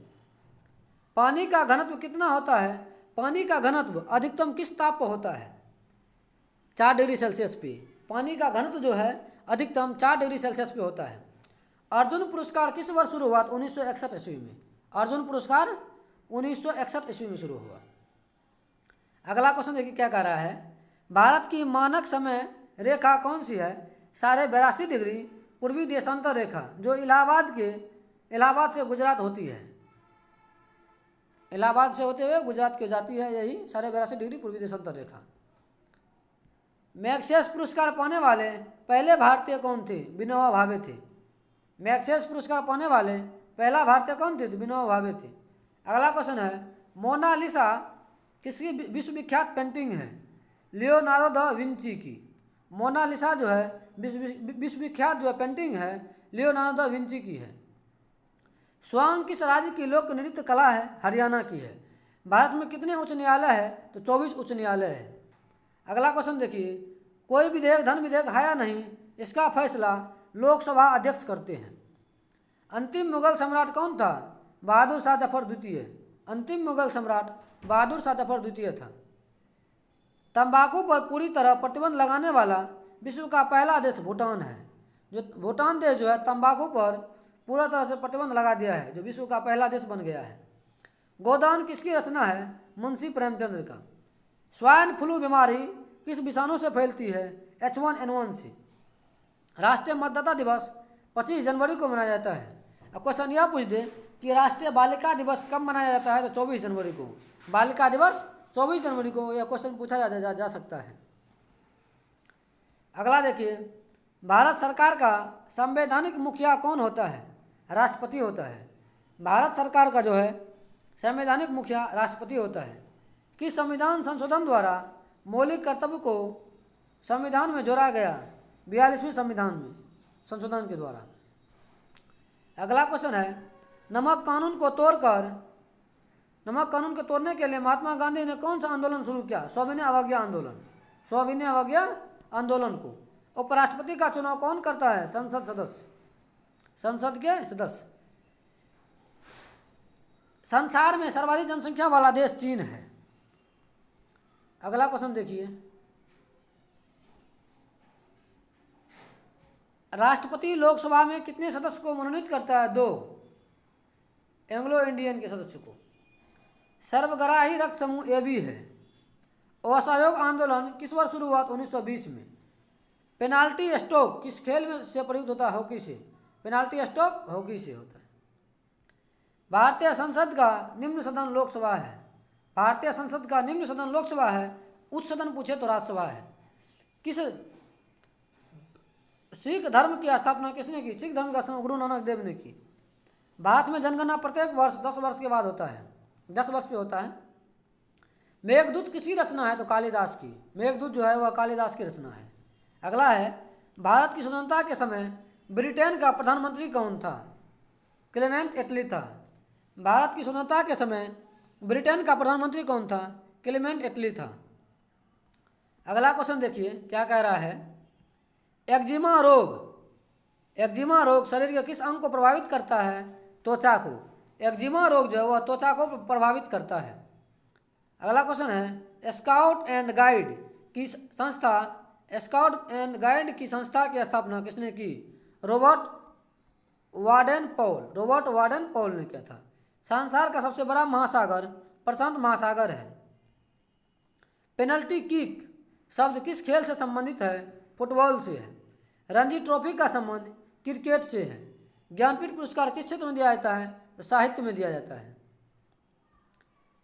पानी का घनत्व कितना होता है? पानी का घनत्व अधिकतम किस ताप पर होता है? 4 डिग्री सेल्सियस पे। पानी का घनत्व जो है अधिकतम 4 डिग्री सेल्सियस पे होता है। अर्जुन पुरस्कार किस वर्ष शुरू हुआ? 1961 ईस्वी में। अर्जुन पुरस्कार 1961 ईस्वी में शुरू हुआ। अगला क्वेश्चन देखिए क्या कह रहा है। भारत की मानक समय रेखा कौन सी है? 82.5 डिग्री पूर्वी देशांतर रेखा, जो इलाहाबाद से गुजरात होती है। इलाहाबाद से होते हुए गुजरात की जाती है, यही 82.5 डिग्री पूर्वी देशांतर रेखा। मैग्सेस पुरस्कार पाने वाले पहले भारतीय कौन थे? विनोबा भावे थे। मैग्सेस पुरस्कार पाने वाले पहला भारतीय कौन थे? विनोबा भावे थे। अगला क्वेश्चन है, मोनालिसा किसकी विश्वविख्यात पेंटिंग है? लियोनार्डो दा विंची की। मोनालिसा जो है विश्वविख्यात जो है पेंटिंग है लियोनार्डो दा विंची की है। स्वांग किस राज्य की लोक नृत्य कला है? हरियाणा की है। भारत में कितने उच्च न्यायालय है? तो 24 उच्च न्यायालय है। अगला क्वेश्चन देखिए, कोई विधेयक धन विधेयक है या नहीं, इसका फैसला लोकसभा अध्यक्ष करते हैं। अंतिम मुगल सम्राट कौन था? बहादुर शाह जफर द्वितीय। अंतिम मुगल सम्राट बहादुर शाह जफर द्वितीय था। तंबाकू पर पूरी तरह प्रतिबंध लगाने वाला विश्व का पहला देश भूटान है। जो भूटान देश जो है तंबाकू पर पूरा तरह से प्रतिबंध लगा दिया है, जो विश्व का पहला देश बन गया है। गोदान किसकी रचना है? मुंशी प्रेमचंद्र का। स्वाइन फ्लू बीमारी किस विषाणु से फैलती है? H1N1 से। राष्ट्रीय मतदाता दिवस 25 जनवरी को मनाया जाता है। अब क्वेश्चन यह पूछ दे कि राष्ट्रीय बालिका दिवस कब मनाया जाता है? तो 24 जनवरी को। बालिका दिवस 24 जनवरी को यह क्वेश्चन पूछा जा सकता है। अगला देखिए, भारत सरकार का संवैधानिक मुखिया कौन होता है? राष्ट्रपति होता है। भारत सरकार का जो है संवैधानिक मुखिया राष्ट्रपति होता है। किस संविधान संशोधन द्वारा मौलिक कर्तव्य को संविधान में जोड़ा गया? 42वें संविधान में संशोधन के द्वारा। अगला क्वेश्चन है, नमक कानून को तोड़ने के लिए महात्मा गांधी ने कौन सा आंदोलन शुरू किया? सविनय अवज्ञा आंदोलन। सविनय अवज्ञा आंदोलन को। उपराष्ट्रपति का चुनाव कौन करता है? संसद के सदस्य। संसार में सर्वाधिक जनसंख्या वाला देश चीन है। अगला क्वेश्चन देखिए, राष्ट्रपति लोकसभा में कितने सदस्य को मनोनीत करता है? 2 एंग्लो इंडियन के सदस्य को। सर्वग्राही रक्त समूह AB है। असहयोग आंदोलन किस वर्ष शुरू हुआ? 1920 में। पेनाल्टी स्ट्रोक किस खेल में से प्रयुक्त होता है? हॉकी से। पेनाल्टी स्ट्रोक हॉकी से होता है। भारतीय संसद का निम्न सदन लोकसभा है। भारतीय संसद का निम्न सदन लोकसभा है। उच्च सदन पूछे तो राज्यसभा है। किस सिख धर्म की स्थापना किसने की? सिख धर्म का स्थापना गुरु नानक देव ने की। भारत में जनगणना प्रत्येक वर्ष 10 वर्ष के बाद होता है, 10 वर्ष पे होता है। मेघदूत किसकी रचना है? तो कालिदास की। मेघदूत जो है वह कालिदास की रचना है। अगला है, भारत की स्वतंत्रता के समय ब्रिटेन का प्रधानमंत्री कौन था? क्लेमेंट एटली था। भारत की स्वतंत्रता के समय ब्रिटेन का प्रधानमंत्री कौन था? क्लेमेंट एटली था। अगला क्वेश्चन देखिए क्या कह रहा है। एक्जिमा रोग शरीर के किस अंग को प्रभावित करता है? त्वचा को। एक्जिमा रोग जो है वह त्वचा को प्रभावित करता है। अगला क्वेश्चन है, स्काउट एंड गाइड की संस्था की स्थापना किसने की? रॉबर्ट वार्डन पॉल ने किया था। संसार का सबसे बड़ा महासागर प्रशांत महासागर है। पेनल्टी किक शब्द किस खेल से संबंधित है? फुटबॉल से है। रणजी ट्रॉफी का संबंध क्रिकेट से है। ज्ञानपीठ पुरस्कार किस क्षेत्र में दिया जाता है? तो साहित्य में दिया जाता है।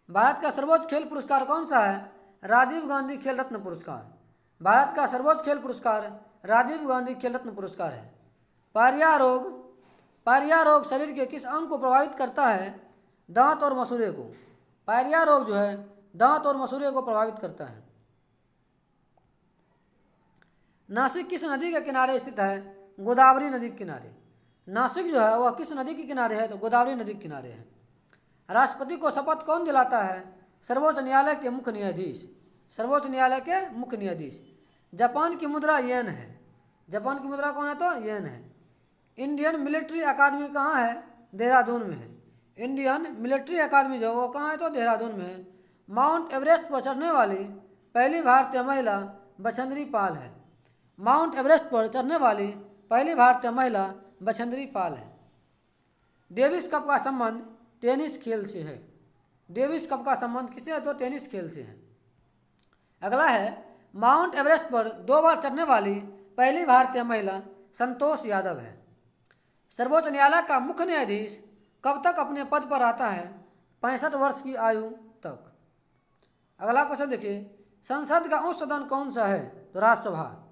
भारत का सर्वोच्च खेल पुरस्कार कौन सा है? राजीव गांधी खेल रत्न पुरस्कार। भारत का सर्वोच्च खेल पुरस्कार राजीव गांधी खेल रत्न पुरस्कार है। पायरिया रोग शरीर के किस अंग को प्रभावित करता है? दांत और मसूड़े को। पायरिया रोग जो है दांत और मसूड़े को प्रभावित करता है। नासिक किस नदी के किनारे स्थित है? गोदावरी नदी के किनारे। नासिक जो है वह किस नदी के किनारे है? तो गोदावरी नदी के किनारे है। राष्ट्रपति को शपथ कौन दिलाता है? सर्वोच्च न्यायालय के मुख्य न्यायाधीश। सर्वोच्च न्यायालय के मुख्य न्यायाधीश। जापान की मुद्रा येन है। जापान की मुद्रा कौन है? तो येन है। इंडियन मिलिट्री अकादमी कहाँ है? देहरादून में है। इंडियन मिलिट्री अकादमी जो वो कहाँ है, तो देहरादून में है। माउंट एवरेस्ट पर चढ़ने वाली पहली भारतीय महिला बछेंद्री पाल है। माउंट एवरेस्ट पर चढ़ने वाली पहली भारतीय महिला बछेंद्री पाल है। डेविस कप का संबंध टेनिस खेल से है। डेविस कप का संबंध किससे है, तो टेनिस खेल से है। अगला है, माउंट एवरेस्ट पर 2 बार चढ़ने वाली पहली भारतीय महिला संतोष यादव है। सर्वोच्च न्यायालय का मुख्य न्यायाधीश कब तक अपने पद पर आता है, 65 वर्ष की आयु तक। अगला क्वेश्चन देखिए, संसद का उच्च सदन कौन सा है, तो राज्यसभा।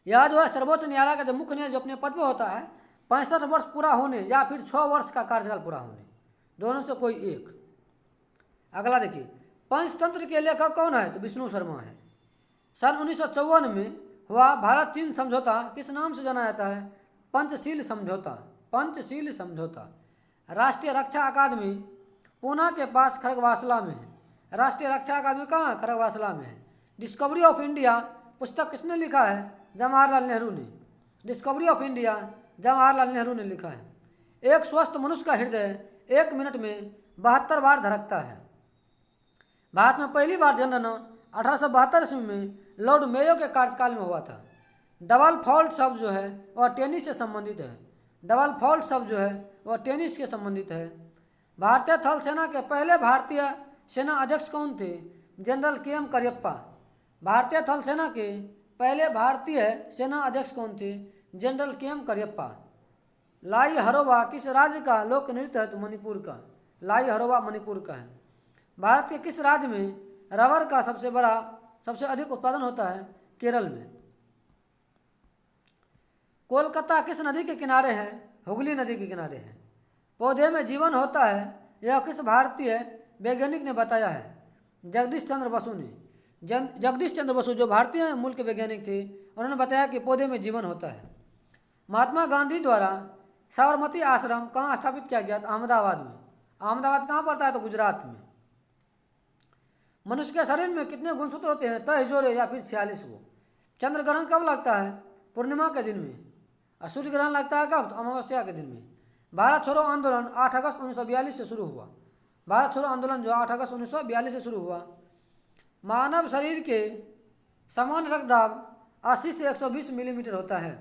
यह जो है सर्वोच्च न्यायालय का जो मुख्य न्यायाधीश जो अपने पद पर होता है, 65 वर्ष पूरा होने या फिर 6 वर्ष का कार्यकाल पूरा होने, दोनों से कोई एक। अगला देखिए, पंचतंत्र के लेखक कौन है, तो विष्णु शर्मा है। सन 1954 में हुआ भारत चीन समझौता किस नाम से जाना जाता है, पंचशील समझौता। पंचशील समझौता। राष्ट्रीय रक्षा अकादमी पूना के पास खड़गवासला में है। राष्ट्रीय रक्षा अकादमी कहाँ, खड़गवासला में है। डिस्कवरी ऑफ इंडिया पुस्तक किसने लिखा है, जवाहरलाल नेहरू ने। Discovery of India Jawaharlal Nehru ने लिखा है। एक स्वस्थ मनुष्य का हृदय 1 मिनट में 72 बार धड़कता है। भारत में पहली बार जनगणना 1872 ईस्वी में लॉर्ड मेयो के कार्यकाल में हुआ था। डबल फॉल्ट शब्द जो है वह टेनिस से संबंधित है। डबल फॉल्ट शब्द जो है वह टेनिस के संबंधित है। भारतीय थल सेना के पहले भारतीय सेना अध्यक्ष कौन थे, जनरल के.एम. करियप्पा। भारतीय थल सेना के पहले भारतीय सेना अध्यक्ष कौन थे, जनरल के.एम. करियप्पा। लाई हरोबा किस राज्य का लोक नृत्य है, तो मणिपुर का। लाई हरोबा मणिपुर का है। भारत के किस राज्य में रबर का सबसे अधिक उत्पादन होता है, केरल में। कोलकाता किस नदी के किनारे है, हुगली नदी के किनारे है। पौधे में जीवन होता है, यह किस भारतीय वैज्ञानिक ने बताया है, जगदीश चंद्र बसु ने। जगदीश चंद्र बसु जो भारतीय मूल के वैज्ञानिक थे, उन्होंने बताया कि पौधे में जीवन होता है। महात्मा गांधी द्वारा साबरमती आश्रम कहाँ स्थापित किया गया, अहमदाबाद में। अहमदाबाद कहाँ पड़ता है, तो गुजरात में। मनुष्य के शरीर में कितने गुणसूत्र होते हैं, 23 जोड़े या फिर 46 को। चंद्र ग्रहण कब लगता है, पूर्णिमा के दिन में। और सूर्य ग्रहण लगता है कब, तो अमावस्या के दिन में। भारत छोड़ो आंदोलन 8 अगस्त 1942 से शुरू हुआ। भारत छोड़ो आंदोलन जो 8 अगस्त 1942 से शुरू हुआ। मानव शरीर के सामान्य रक्तदाब 80 से 120 मिलीमीटर होता है।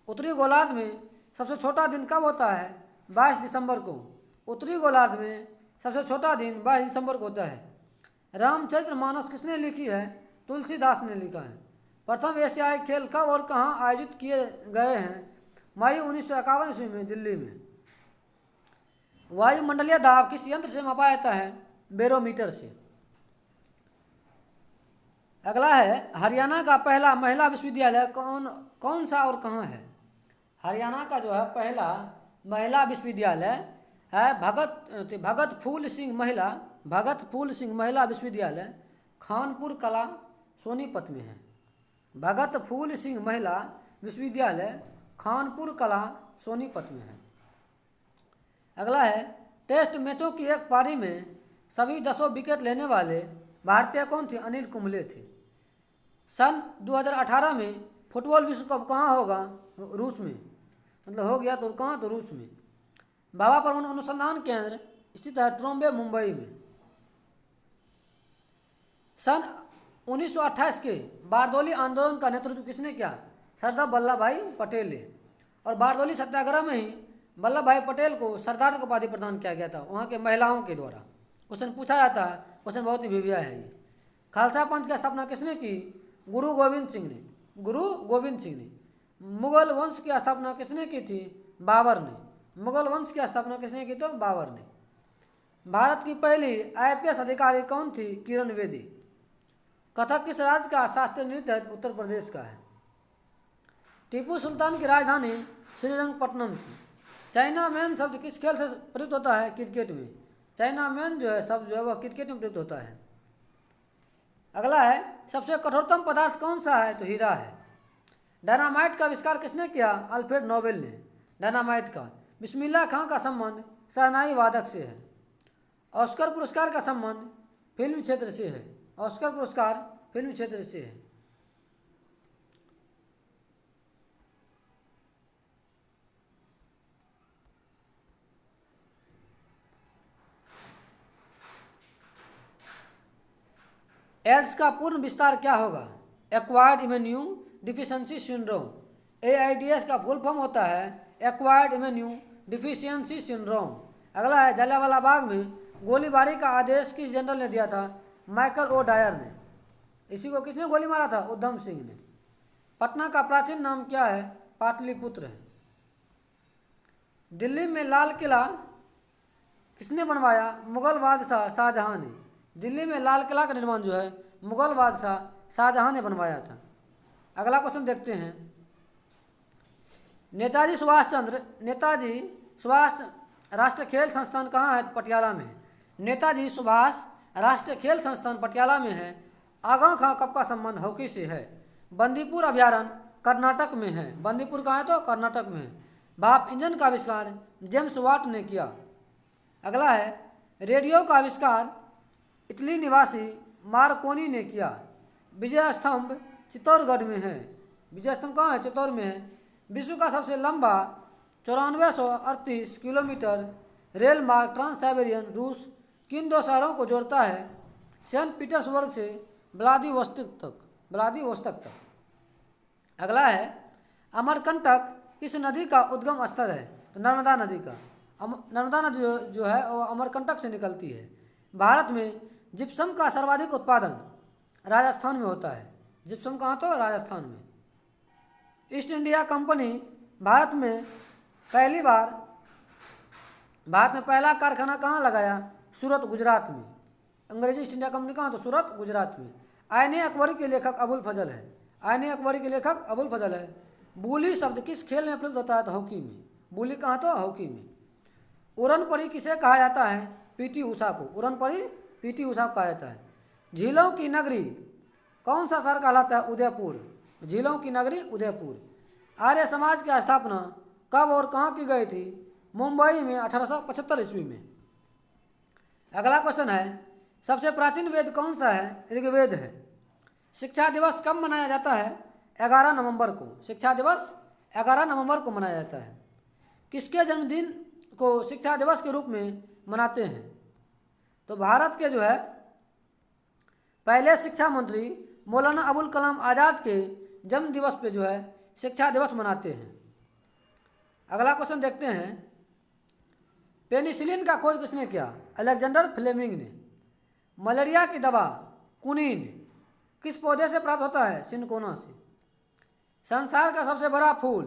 उत्तरी गोलार्ध में सबसे छोटा दिन कब होता है, 22 दिसंबर को। उत्तरी गोलार्ध में सबसे छोटा दिन 22 दिसंबर को होता है। रामचरितमानस किसने लिखी है, तुलसीदास ने लिखा है। प्रथम एशियाई खेल कब और कहाँ आयोजित किए गए हैं, मई 1951 ईस्वी में, दिल्ली में। वायुमंडलीय दाब किस यंत्र से मापा जाता है, बैरोमीटर से। अगला है, हरियाणा का पहला महिला विश्वविद्यालय कौन सा और कहाँ है। हरियाणा का जो है पहला महिला विश्वविद्यालय है भगत फूल सिंह महिला विश्वविद्यालय खानपुर कला सोनीपत में है। भगत फूल सिंह महिला विश्वविद्यालय खानपुर कला सोनीपत में है। अगला है, टेस्ट मैचों की एक पारी में सभी 10 विकेट लेने वाले भारतीय कौन थे, अनिल कुंबले थे। सन 2018 में फुटबॉल विश्व कप कहाँ होगा, रूस में। मतलब हो गया तो कहाँ, तो रूस में। भाभा परमाणु अनुसंधान केंद्र स्थित है ट्रोम्बे, मुंबई में। सन 1928 के बारदोली आंदोलन का नेतृत्व किसने किया, सरदार वल्लभ भाई पटेल ने। और बारदोली सत्याग्रह में ही वल्लभ भाई पटेल को सरदार की उपाधि प्रदान किया गया था, वहाँ के महिलाओं के द्वारा। क्वेश्चन पूछा जाता है, क्वेश्चन बहुत ही विविया है ये। खालसा पंथ की स्थापना किसने की, गुरु गोविंद सिंह ने। मुगल वंश की स्थापना किसने की थी, बाबर ने। मुगल वंश की स्थापना किसने की, तो बाबर ने। भारत की पहली IPS अधिकारी कौन थी, किरण बेदी। कथक किस राज्य का शास्त्रीय नृत्य है, उत्तर प्रदेश का है। टीपू सुल्तान की राजधानी श्रीरंगपट्टनम थी। चाइना मैन शब्द किस खेल से प्रयुक्त होता है, क्रिकेट में। चाइना मैन जो है शब्द जो है वह क्रिकेट में प्रयुक्त होता है। अगला है, सबसे कठोरतम पदार्थ कौन सा है, तो हीरा है। डायनामाइट का आविष्कार किसने किया, अल्फ्रेड नोबेल ने। डायनामाइट का। बिस्मिल्लाह खां का संबंध शहनाई वादक से है। ऑस्कर पुरस्कार का संबंध फिल्म क्षेत्र से है। ऑस्कर पुरस्कार फिल्म क्षेत्र से है। एड्स का पूर्ण विस्तार क्या होगा? Acquired immune deficiency syndrome. AIDS का फुल फॉर्म होता है एक्वायर्ड इम्यून डिफिशियंसी सिंड्रोम। अगला है, जलियांवाला बाग में गोलीबारी का आदेश किस जनरल ने दिया था? माइकल ओ डायर ने। इसी को किसने गोली मारा था? उधम सिंह ने। पटना का प्राचीन नाम क्या है? पाटलिपुत्र है। दिल्ली में लाल किला किसने बनवाया? मुगल बादशाह शाहजहां ने। दिल्ली में लाल किला का निर्माण जो है मुगल बादशाह शाहजहां ने बनवाया था। अगला क्वेश्चन देखते हैं। नेताजी सुभाष राष्ट्रीय खेल संस्थान कहाँ है? तो पटियाला में है। नेताजी सुभाष राष्ट्रीय खेल संस्थान पटियाला में है। आगा खां कब का संबंध हॉकी से है? बंदीपुर अभ्यारण्य कर्नाटक में है। बंदीपुर कहाँ है? तो कर्नाटक में है। भाप इंजन का आविष्कार जेम्स वाट ने किया। अगला है, रेडियो का आविष्कार इटली निवासी मार्कोनी ने किया। विजय स्तंभ चित्तौड़गढ़ में है। विजय स्तंभ कहाँ है? चित्तौड़ में है। विश्व का सबसे लंबा 9438 किलोमीटर रेल मार्ग ट्रांस साइबेरियन रूस किन दो शहरों को जोड़ता है? सेंट पीटर्सबर्ग से व्लादिवोस्तोक तक। अगला है, अमरकंटक किस नदी का उद्गम स्थल है? तो नर्मदा नदी का। नर्मदा नदी जो है वो अमरकंटक से निकलती है। भारत में जिप्सम का सर्वाधिक उत्पादन राजस्थान में होता है। जिप्सम कहाँ? तो राजस्थान में। ईस्ट इंडिया कंपनी भारत में पहला कारखाना कहाँ लगाया? सूरत, गुजरात में। अंग्रेजी ईस्ट इंडिया कंपनी कहाँ? तो सूरत, गुजरात में। आईने अकबरी के लेखक अबुल फजल है। आईने अकबरी के लेखक अबुल फजल है। बूली शब्द किस खेल में प्रयुक्त होता है? तो हॉकी में। बूली कहाँ? तो हॉकी में। उड़न परी किसे कहा जाता है? पीटी उषा को। उड़न परी पीटी उषा को कहा जाता है। झीलों की नगरी कौन सा शहर कहलाता है? उदयपुर। झीलों की नगरी उदयपुर। आर्य समाज की स्थापना कब और कहाँ की गई थी? मुंबई में 1875 ईस्वी में। अगला क्वेश्चन है, सबसे प्राचीन वेद कौन सा है? ऋग्वेद है। शिक्षा दिवस कब मनाया जाता है? 11 नवंबर को। शिक्षा दिवस 11 नवंबर को मनाया जाता है। किसके जन्मदिन को शिक्षा दिवस के रूप में मनाते हैं? तो भारत के जो है पहले शिक्षा मंत्री मौलाना अबुल कलाम आज़ाद के जन्म दिवस पे जो है शिक्षा दिवस मनाते हैं। अगला क्वेश्चन देखते हैं, पेनिसिलिन का खोज किसने किया? अलेक्जेंडर फ्लेमिंग ने। मलेरिया की दवा कुनीन किस पौधे से प्राप्त होता है? सिनकोना से। संसार का सबसे बड़ा फूल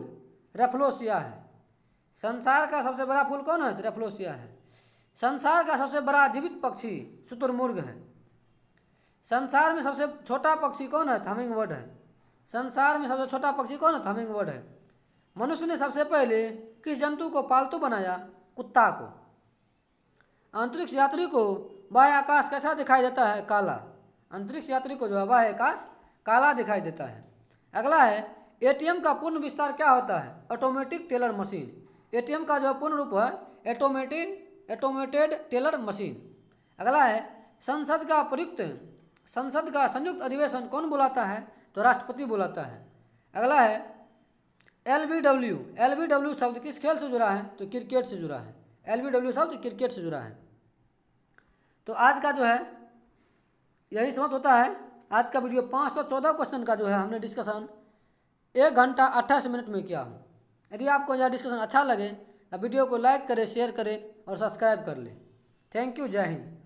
रेफ्लोसिया है। संसार का सबसे बड़ा फूल कौन है? रेफ्लोसिया है। संसार का सबसे बड़ा जीवित पक्षी शुतुरमुर्ग है। संसार में सबसे छोटा पक्षी कौन है? हमिंग बर्ड है। संसार में सबसे छोटा पक्षी कौन है? हमिंग बर्ड है। मनुष्य ने सबसे पहले किस जंतु को पालतू बनाया? कुत्ता को। अंतरिक्ष यात्री को बाह्य आकाश कैसा दिखाई देता है? काला। अंतरिक्ष यात्री को जो है बाह्य आकाश काला दिखाई देता है। अगला है, एटीएम का पूर्ण विस्तार क्या होता है? Automatic teller machine. एटीएम का जो पूर्ण रूप है ऑटोमेटेड टेलर मशीन। अगला है, संसद का संयुक्त अधिवेशन कौन बुलाता है? तो राष्ट्रपति बुलाता है। अगला है, एलबीडब्ल्यू शब्द किस खेल से जुड़ा है? तो क्रिकेट से जुड़ा है। एलबीडब्ल्यू शब्द क्रिकेट से जुड़ा है। तो आज का जो है यही समाप्त होता है। आज का वीडियो 514 क्वेश्चन का जो है हमने डिस्कशन 1 घंटा 28 मिनट में किया हूँ। यदि आपको यह डिस्कशन अच्छा लगे तो वीडियो को लाइक करें, शेयर करें और सब्सक्राइब कर लें। Thank you. जय हिंद।